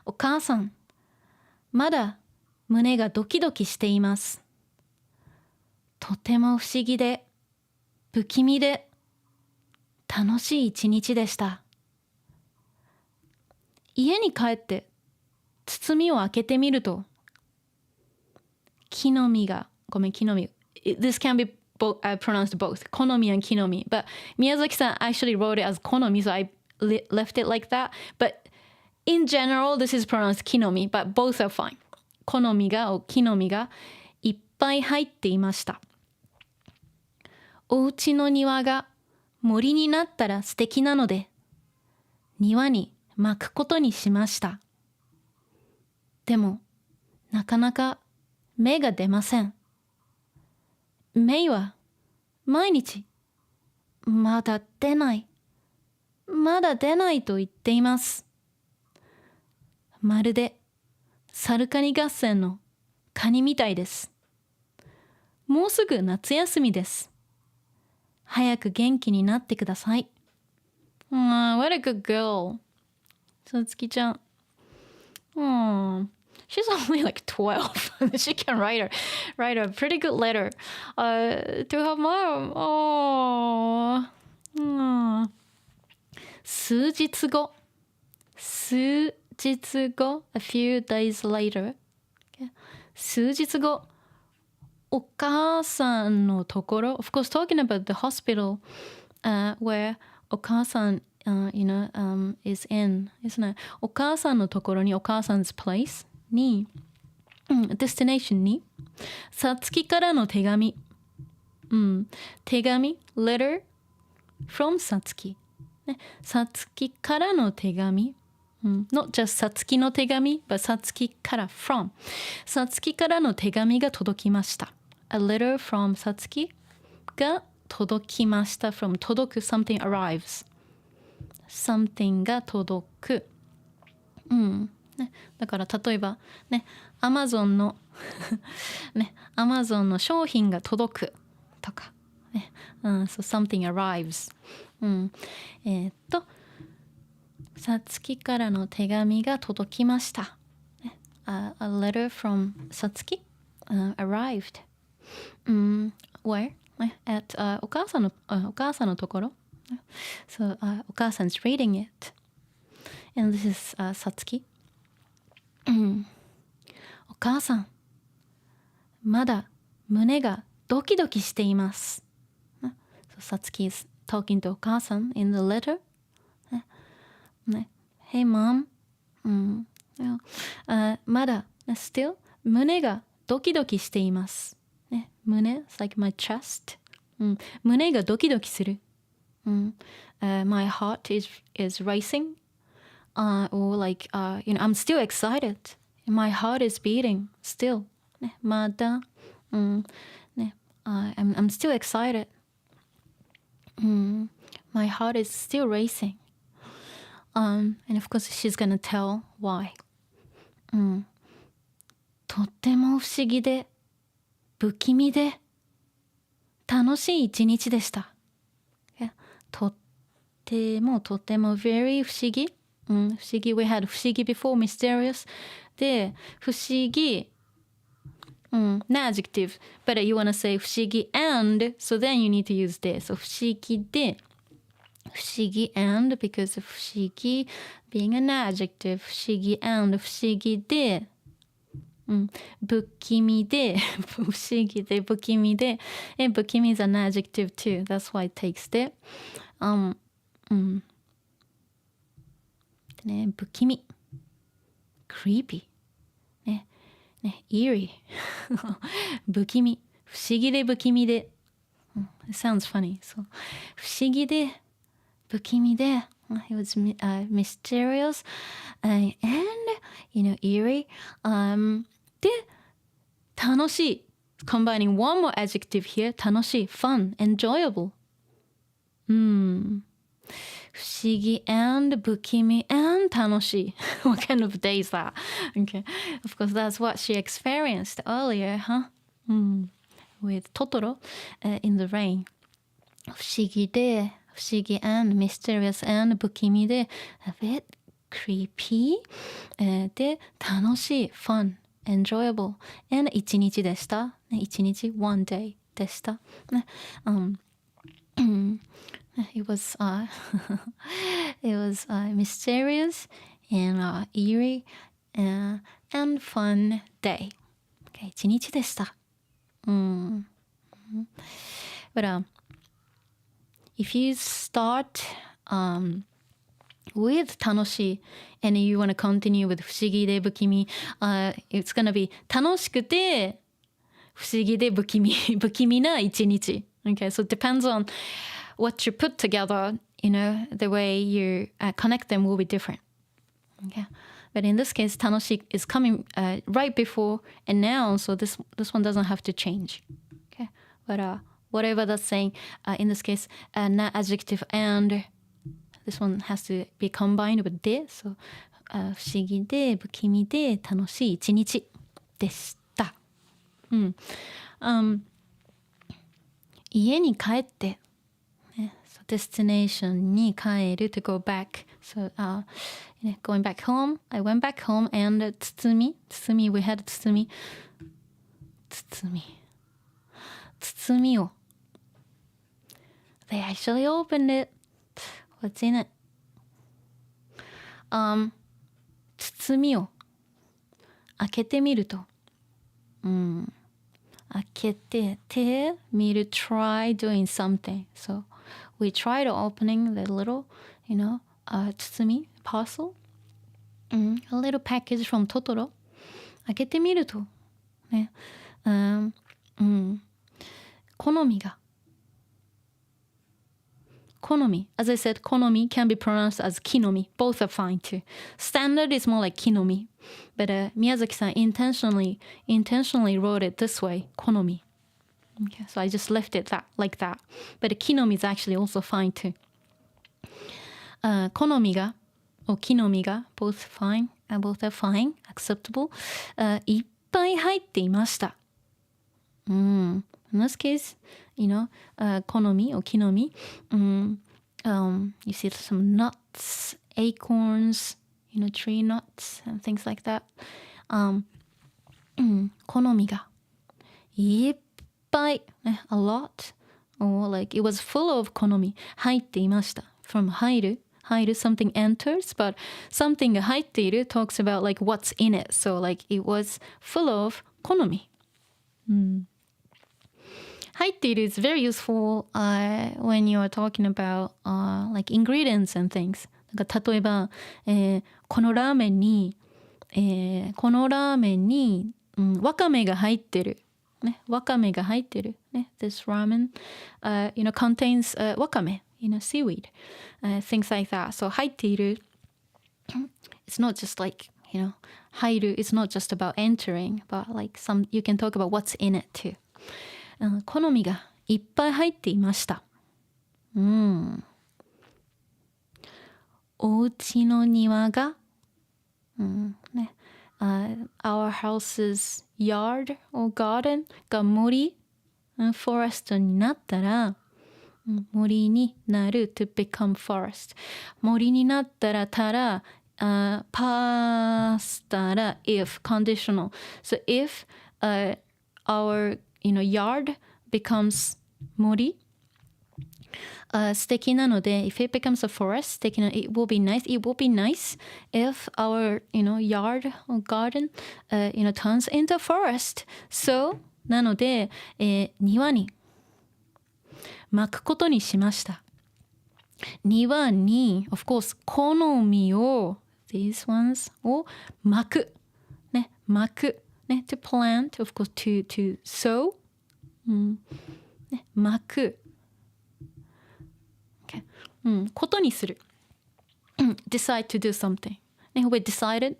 お母さん、まだ胸がドキドキしています。とても不思議で、不気味で、楽しい一日でした。家に帰って包みを開けてみると、木の実が、ごめん、木の実。This can be pronounced both, 好み and 木の実。But Miyazaki-san actually wrote it as 好み, so I left it like that. But in general, this is pronounced 木の実, but both are fine. 好みが、木の実がいっぱい入っていました。お家の庭が森になったら素敵なので、庭に巻くことにしました。でも、なかなか芽が出ません。芽は毎日、まだ出ない、まだ出ないと言っています。まるで、サルカニ合戦のカニみたいです。もうすぐ夏休みです。早く元気になってください。What a good girl. さつきちゃん。She's only like 12. She can write a pretty good letter to her mom. 数日後、a few days later. 数日後、お母さんのところ、of course talking about the hospital where お母さんis in, isn't it? お母さんのところに、お母さん 's place に、destination に、さつきからの手紙、手紙 letter from さつき、ね、さつきからの手紙、not just さつきの手紙 but さつきから from さつきからの手紙が届きました。 A letter from さつきが届きました。 from 届く something arrives something が届く、ね、だから例えばね、Amazon のね、Amazon の商品が届くとか、ね、so something arrives、さつきからの手紙が届きました。A letter from さつき、arrived、where? At、お母さんのところ。So、お母さん is reading it. And this is、さつき。お母さん、まだ胸がドキドキしています。So さつき is talking to お母さん in the letter. Hey mom、まだ still 胸がドキドキしています、ね、胸 it's like my chest、胸がドキドキする、my heart is racing、or like、I'm still excited, my heart is beating still、ね、まだ、ね、I'm still excited、my heart is still racing、and of course she's gonna tell why、とっても不思議で不気味で楽しい一日でした。とってもvery 不思議、不思議 we had 不思議 before mysterious で不思議、no adjective but you wanna say 不思議 and so then you need to use this so 不思議で不思議 and because 不思議 being an adjective 不思議 and 不思議で、不気味で不思議で不気味で不気味 is an adjective too that's why it takes it ね、不気味 creepy ね eerie 不気味不思議で不気味で、it sounds funny so 不思議で不気味で、it was mysterious、and eerie、で楽しい combining one more adjective here 楽しい fun enjoyable、不思議 and 不気味 and 楽しいwhat kind of day is that? Okay, of course that's what she experienced earlier, with Totoro、in the rain 不思議で不思議 and mysterious and 不気味で a bit creepy、で楽しい fun enjoyable and 一日でした、一日 one day でした、ね、It was it was mysterious and eerie and fun day. Okay, 一日でした。But if you start with 楽しい and you want to continue with 不思議で不気味、it's gonna be 楽しくて不思議で不気味な一日。Okay, so it depends on what you put together, you know, the way you connect them will be different. Okay, but in this case, 楽しい is coming right before and now, so this one doesn't have to change. Okay, but whatever that's saying, in this case, not adjective and this one has to be combined with で、so 不思議で不気味で楽しい一日でした。家に帰って、ね、so destination に帰る to go back. So, going back home, I went back home and 包み we had 包みを they actually opened it. What's in it? 包みを開けてみると、開けてみる try doing something. So we tried opening the little, you know, 包み parcel, a little package from Totoro. 開けてみるとね、好み、as I said, 好み can be pronounced as 木の実. Both are fine too. Standard is more like 木の実. But Miyazaki-san intentionally wrote it this way, 好み. Okay, so I just left it like that. But 木の実 is actually also fine too. 好みが or 木の実が both fine, both are fine, acceptable. いっぱい入っていました. In this case, you know, 好み or 木の実, you see some nuts, acorns, you know, tree nuts and things like that. 好みがいっぱい、ね、a lot, or like it was full of 好み入っていました. From 入る something enters, but something が入っている talks about like what's in it. So like it was full of 好み。入っている is very useful when you are talking about like ingredients and things. なんか例えば、このラーメンに、わかめが入ってる。ね、わかめが入ってる。ね、this ramen, you know, contains わかめ, you know, seaweed, things like that. So 入っている it's not just like, you know, 入る it's not just about entering, but like you can talk about what's in it too. 好みがいっぱい入っていました。お家の庭が、ね、our house's yard or garden が森、forest になったら、森になる to become forest。森になったらパスたら if conditional. So if our you know, yard becomes 森、素敵なので if it becomes a forest 素敵な it will be nice if our you know, yard or garden you know, turns into a forest. So なので、庭に巻くことにしました。庭に of course 好みを these ones を巻くね、巻くね、to plant, of course, to sow. ね、巻く。Okay. ことにする。decide to do something. ね、we decided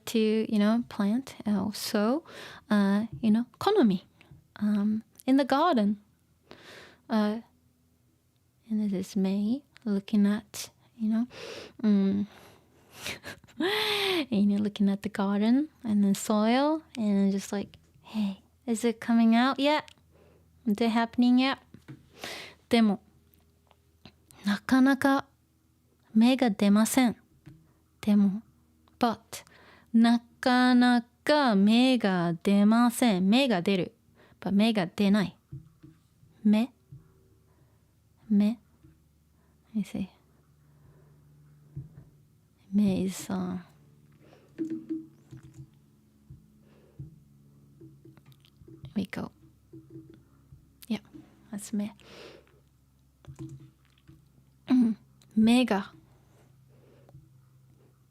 to, you know, plant or sow, you know, 好み. In the garden. And this is me looking at, you know, you know, looking at the garden and the soil and just like, hey, is it coming out yet? Is it happening yet? でも、なかなか芽が出ません。でも、but なかなか芽が出ません。芽が出る。but 芽が出ない。芽 Me. Let me see. Me is here we go. Yeah, that's me. 目が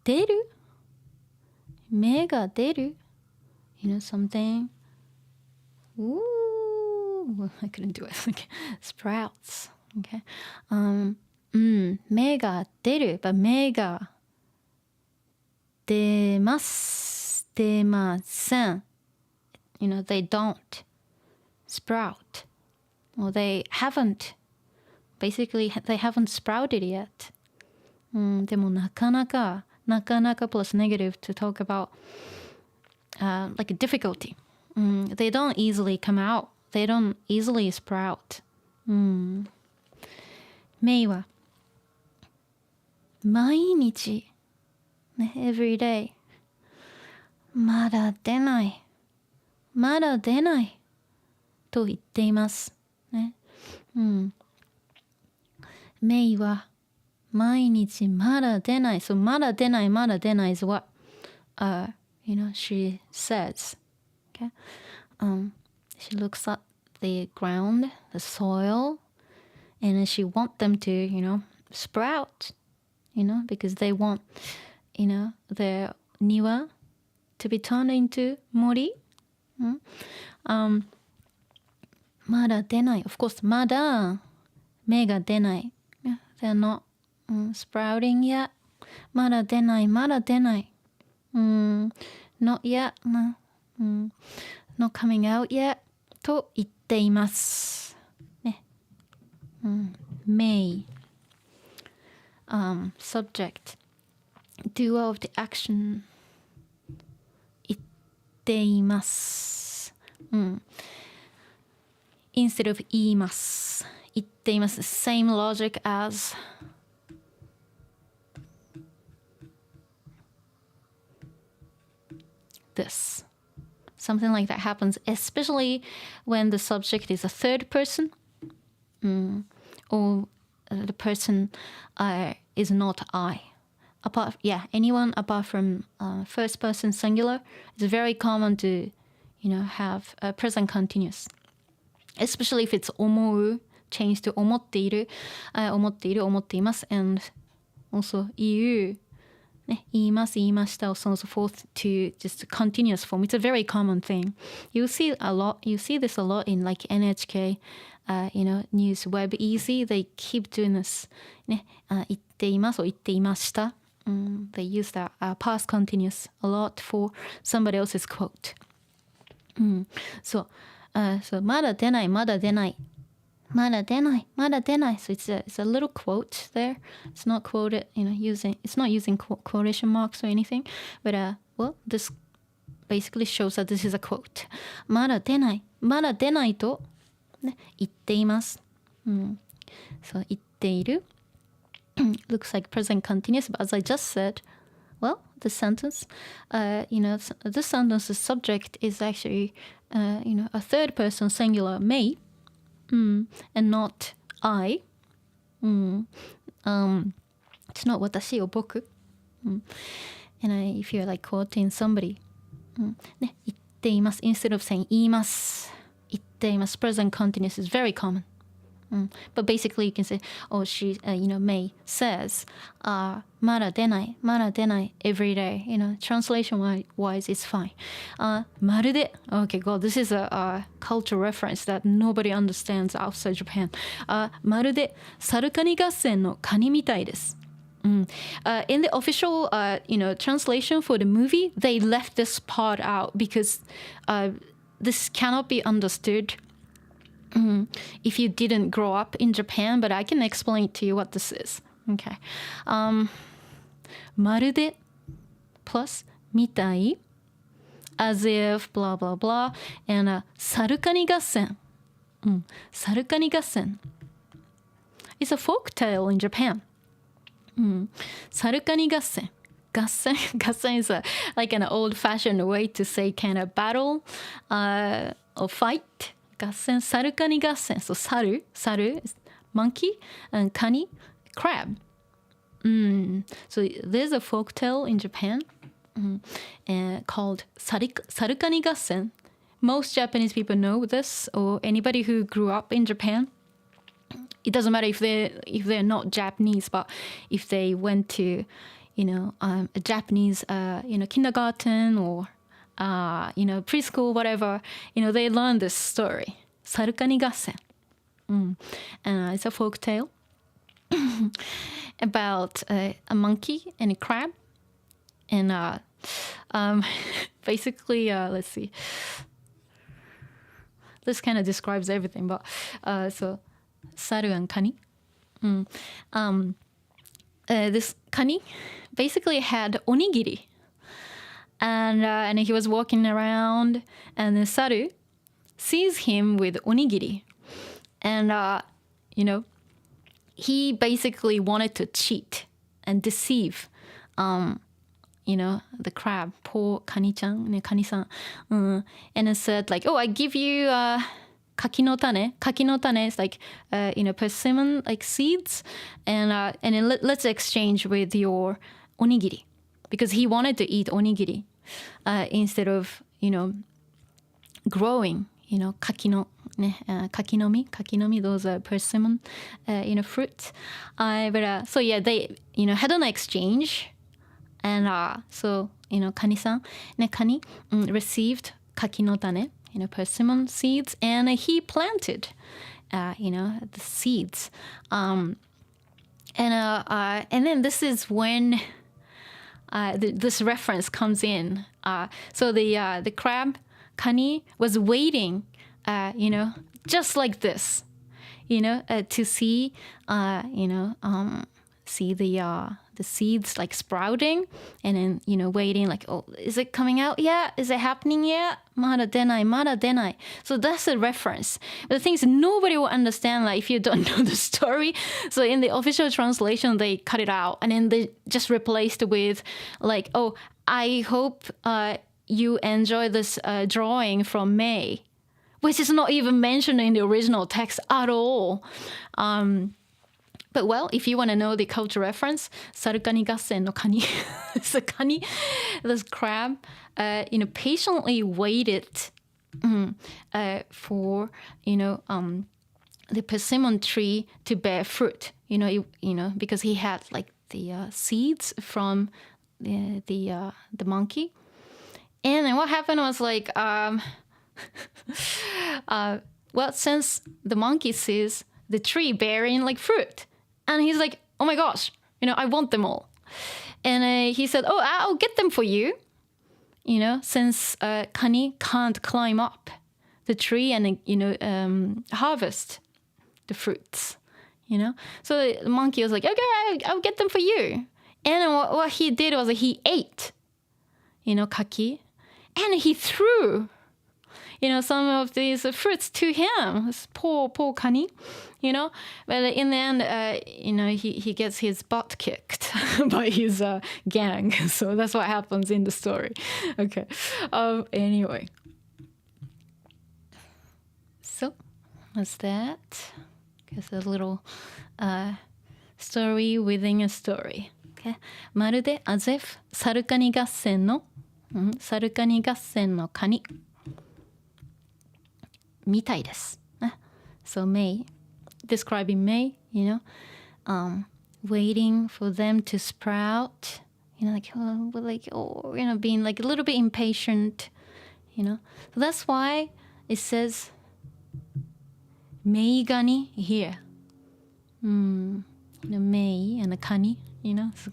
出る芽が出る You know something? Ooh, I couldn't do it. Okay. Sprouts. Okay. 芽が出る but 芽が出ます出ません You know, they don't sprout. Or they haven't. Basically, they haven't sprouted yet. でもなかなか plus negative to talk about like a difficulty. They don't easily come out. They don't easily sprout. 芽は毎日、ね、every day まだ出ないと言っています、ね、芽は毎日まだ出ない So まだ出ない is what you know she says. Okay? She looks at the ground, the soil, and then she wants them to, you know, sprout, you know, because they want, you know, their niwa to be turned into mori. まだ出ない Of course まだ芽が出ない They're not sprouting yet まだ出ない Not yet Not coming out yet と言っていますねmay subject doer of the action 言っていますinstead of 言います言っています same logic as this something like that happens especially when the subject is a third person or the person is not I anyone apart from first person singular it's very common to you know have a present continuous especially if it's 思う change to 思っている思っています and also 言うね、言います言いました so on and so forth to just continuous form it's a very common thing you see this a lot in like NHK you know news web easy they keep doing this ね、言っていますor 言っていました、they use that past continuous a lot for somebody else's quote so まだ出ない So it's a little quote there. It's not quoted, you know, it's not using quotation marks or anything. But well, this basically shows that this is a quote. まだ出ないと、ね、言っています。そう言っている。Looks like present continuous, but as I just said, well, the sentence, you know, this sentence's subject is actually, you know, a third person singular may, and not I. It's not 私 or 僕. And if you're like quoting somebody, ね、言っています instead of saying 言います、言っています present continuous is very common. But basically you can say, oh, she, you know, May says, まだ出ない every day. You know, translation wise, it's fine. まるで okay, God, this is a cultural reference that nobody understands outside Japan. まるでサルカニ合戦のカニみたいです。In the official, you know, translation for the movie, they left this part out because this cannot be understood if you didn't grow up in Japan, but I can explain to you what this is. Okay. まるで plus みたい as if blah blah blah and サルカニ合戦サルカニ合戦 It's a folk tale in Japan. サルカニ合戦合戦 is like an old-fashioned way to say kind of battle or fight. 合戦サルカニ合戦 so 猿 monkey, and kani, crab. So there's a folk tale in Japan called Sarukani Gassen. Most Japanese people know this, or anybody who grew up in Japan. It doesn't matter if they're not Japanese, but if they went to, a Japanese, kindergarten or, preschool, whatever, they learn this story. Sarukani Gassen. It's a folk tale about a monkey and a crab. And basically, let's see. This kind of describes everything, but so saru and kani. This kani basically had onigiri, and he was walking around, and the saru sees him with onigiri, and he basically wanted to cheat and deceive the crab, poor Kani-chan, Kani-san, and it said like, oh, I give you kaki no tane. Kaki no tane is like, persimmon, like seeds, and let's exchange with your onigiri, because he wanted to eat onigiri instead of, growing, kaki no mi, those are persimmon, fruits. So yeah, they, had an exchange. And so, Kani-san, Kani received kaki no tane, persimmon seeds, and he planted, the seeds. And then this is when this reference comes in. So the crab, Kani, was waiting, just like this, to see, see the seeds like sprouting, and then waiting like, oh, is it coming out yet? Is it happening yet? Mada denai. So that's a reference. But the thing is, nobody will understand like if you don't know the story. So in the official translation, they cut it out, and then they just replaced it with like, oh, I hope you enjoy this drawing from May, which is not even mentioned in the original text at all. But well, if you want to know the cultural reference, Sarukani Gassen no kani, the kani, this crab, patiently waited for the persimmon tree to bear fruit. Because he had like the seeds from the monkey, and then what happened was like, well, since the monkey sees the tree bearing like fruit. And he's like, oh my gosh, I want them all. And he said, oh, I'll get them for you. Since Kani can't climb up the tree and, harvest the fruits, So the monkey was like, okay, I'll get them for you. And what he did was he ate, kaki, and he threw, some of these fruits to him. This poor Kani, But in the end, he gets his butt kicked by his gang. So that's what happens in the story. Okay. Anyway. So, what's that? It's a little story within a story. Okay. まるで as if サルカニ合戦のカニみたいです。So May, describing May, waiting for them to sprout, being like a little bit impatient, So that's why it says May gani here. May and the kani,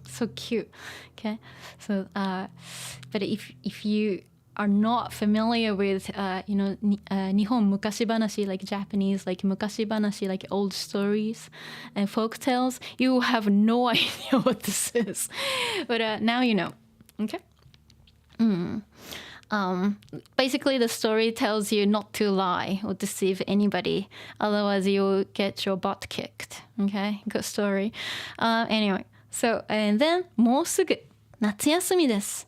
so cute. Okay, so but if you are not familiar with, Nihon mukashibanashi, like Japanese, like mukashibanashi, like old stories and folk tales, you have no idea what this is. But now you know, okay? Basically, the story tells you not to lie or deceive anybody, otherwise you'll get your butt kicked. Okay, good story. Anyway, so and then もうすぐ夏休みです。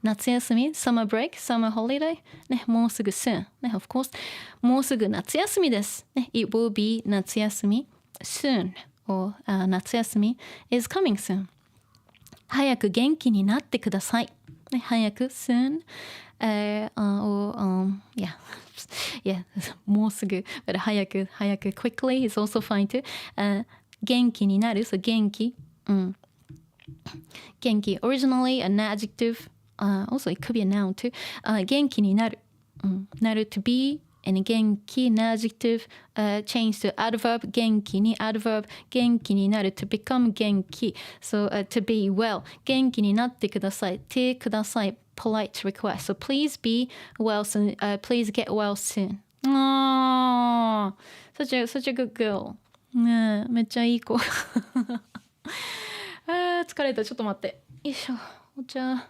夏休み summer break, summer holiday もうすぐ soon of course もうすぐ夏休みです it will be 夏休み soon or 夏休み is coming soon. 早く元気になってください。早く soon. Yeah. Yeah, もうすぐ。But 早く quickly is also fine too. 元気になる。So 元気。元気。Originally an adjective. Also it could be a noun too. 元気になる。なる to be. And 元気 an adjective. Change to adverb. 元気に adverb. 元気になる to become 元気. So to be well. 元気になってください。てください。Polite request. So please be well soon. Please get well soon. Oh, such a good girl. ねえ、めっちゃいい子。疲れた。ちょっと待って。よいしょ。お茶。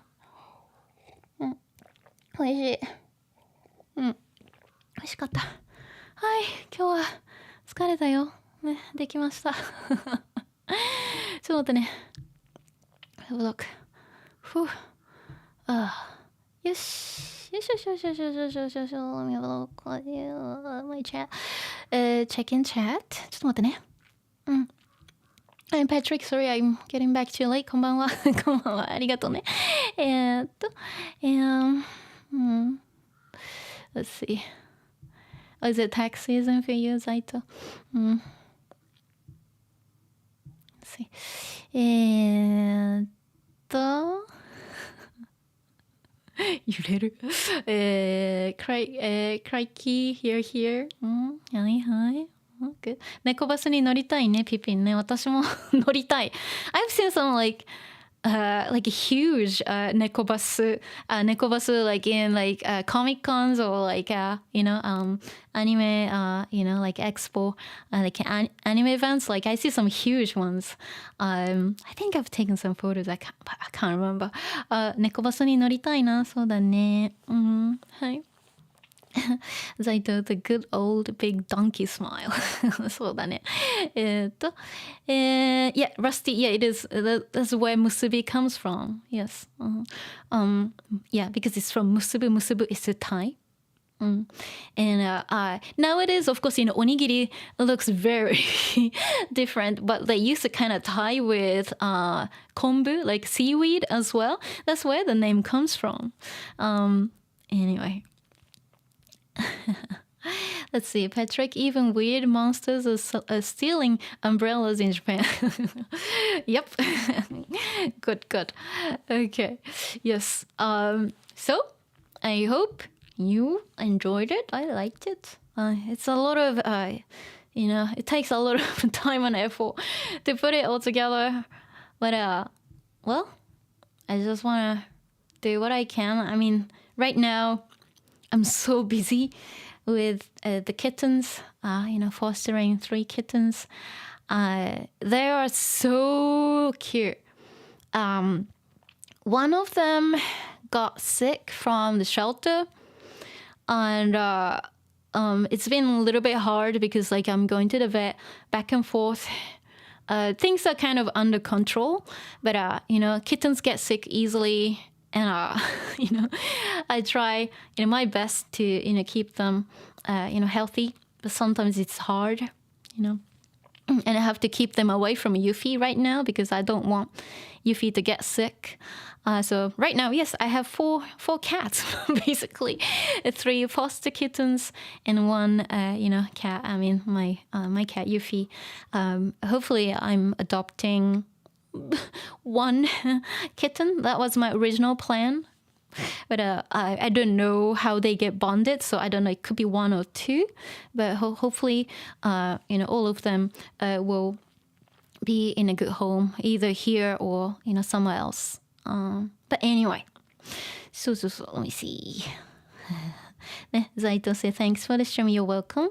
おいしい。美味しかった。はい、今日は疲れたよ。ね、できました。ちょっと待ってね。Have a look. よし。よし。Let me have a look at my chat. Check in chat. ちょっと待ってね。I'm Patrick. Sorry, I'm getting back too late. こんばんは。こんばんは。ありがとうね。Let's see. Oh, is it tax season for you, Zaito? Let's see. 揺れる。Crikey, here. はい。Good. 猫バスに乗りたいね、ピピンね。私も乗りたい。I've seen some like a huge 猫バス like in like comic cons or like anime like expo like anime events. Like I see some huge ones. I think I've taken some photos. I can't remember. 猫バスに乗りたいな。そうだね。はい。Zaito, the good old big donkey smile. そうだね。yeah, Rusty, yeah, it is. That's where musubi comes from. Yes. Yeah, because it's from musubu. Musubu is a tie. And nowadays, of course, onigiri looks very different, but they used to kind of tie with kombu, like seaweed as well. That's where the name comes from. Anyway. Let's see, Patrick, even weird monsters are stealing umbrellas in Japan. Yep. Good. Okay. Yes. So I hope you enjoyed it. I liked it. It's a lot of, it takes a lot of time and effort to put it all together. But, well, I just want to do what I can. I mean, right now, I'm so busy with the kittens, fostering 3 kittens. They are so cute. One of them got sick from the shelter, and it's been a little bit hard because like I'm going to the vet back and forth. Things are kind of under control, but kittens get sick easily. And, I try, my best to, keep them, healthy. But sometimes it's hard, And I have to keep them away from Yuffie right now because I don't want Yuffie to get sick. So right now, yes, I have four cats, basically. 3 foster kittens and 1, cat. I mean, my cat, Yuffie. Hopefully I'm adopting 1 kitten. That was my original plan, but I don't know how they get bonded, so I don't know, it could be 1 or 2, but hopefully all of them will be in a good home, either here or somewhere else. But anyway, so let me see. Zaito say thanks for the stream. You're welcome.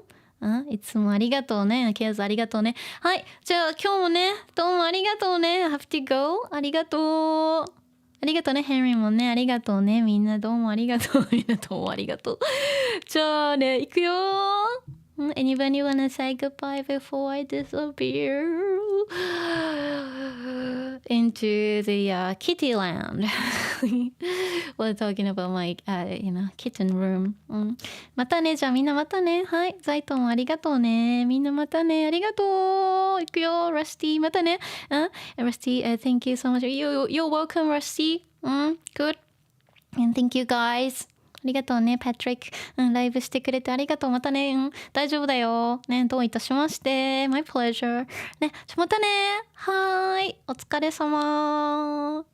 いつもありがとうね。ケアズありがとうね。はい。じゃあ今日もね、どうもありがとうね。have to go. ありがとう。ありがとうね。ヘンリーもね、ありがとうね。みんなどうもありがとう。みんなどうもありがとう。じゃあね、行くよ。Anybody wanna say goodbye before I disappear? into the kitty land. We're talking about my, kitten room. またね。じゃあみんなまたね。はい。ザイトンありがとうね。みんなまたね。ありがとう。いくよ。Rusty。またね。Rusty, thank you so much. You're welcome, Rusty. Good. And thank you guys. ありがとうね、パトリック。ライブしてくれてありがとう。またね。大丈夫だよ。ね、どういたしまして。My pleasure. ね、またね。はーい。お疲れ様。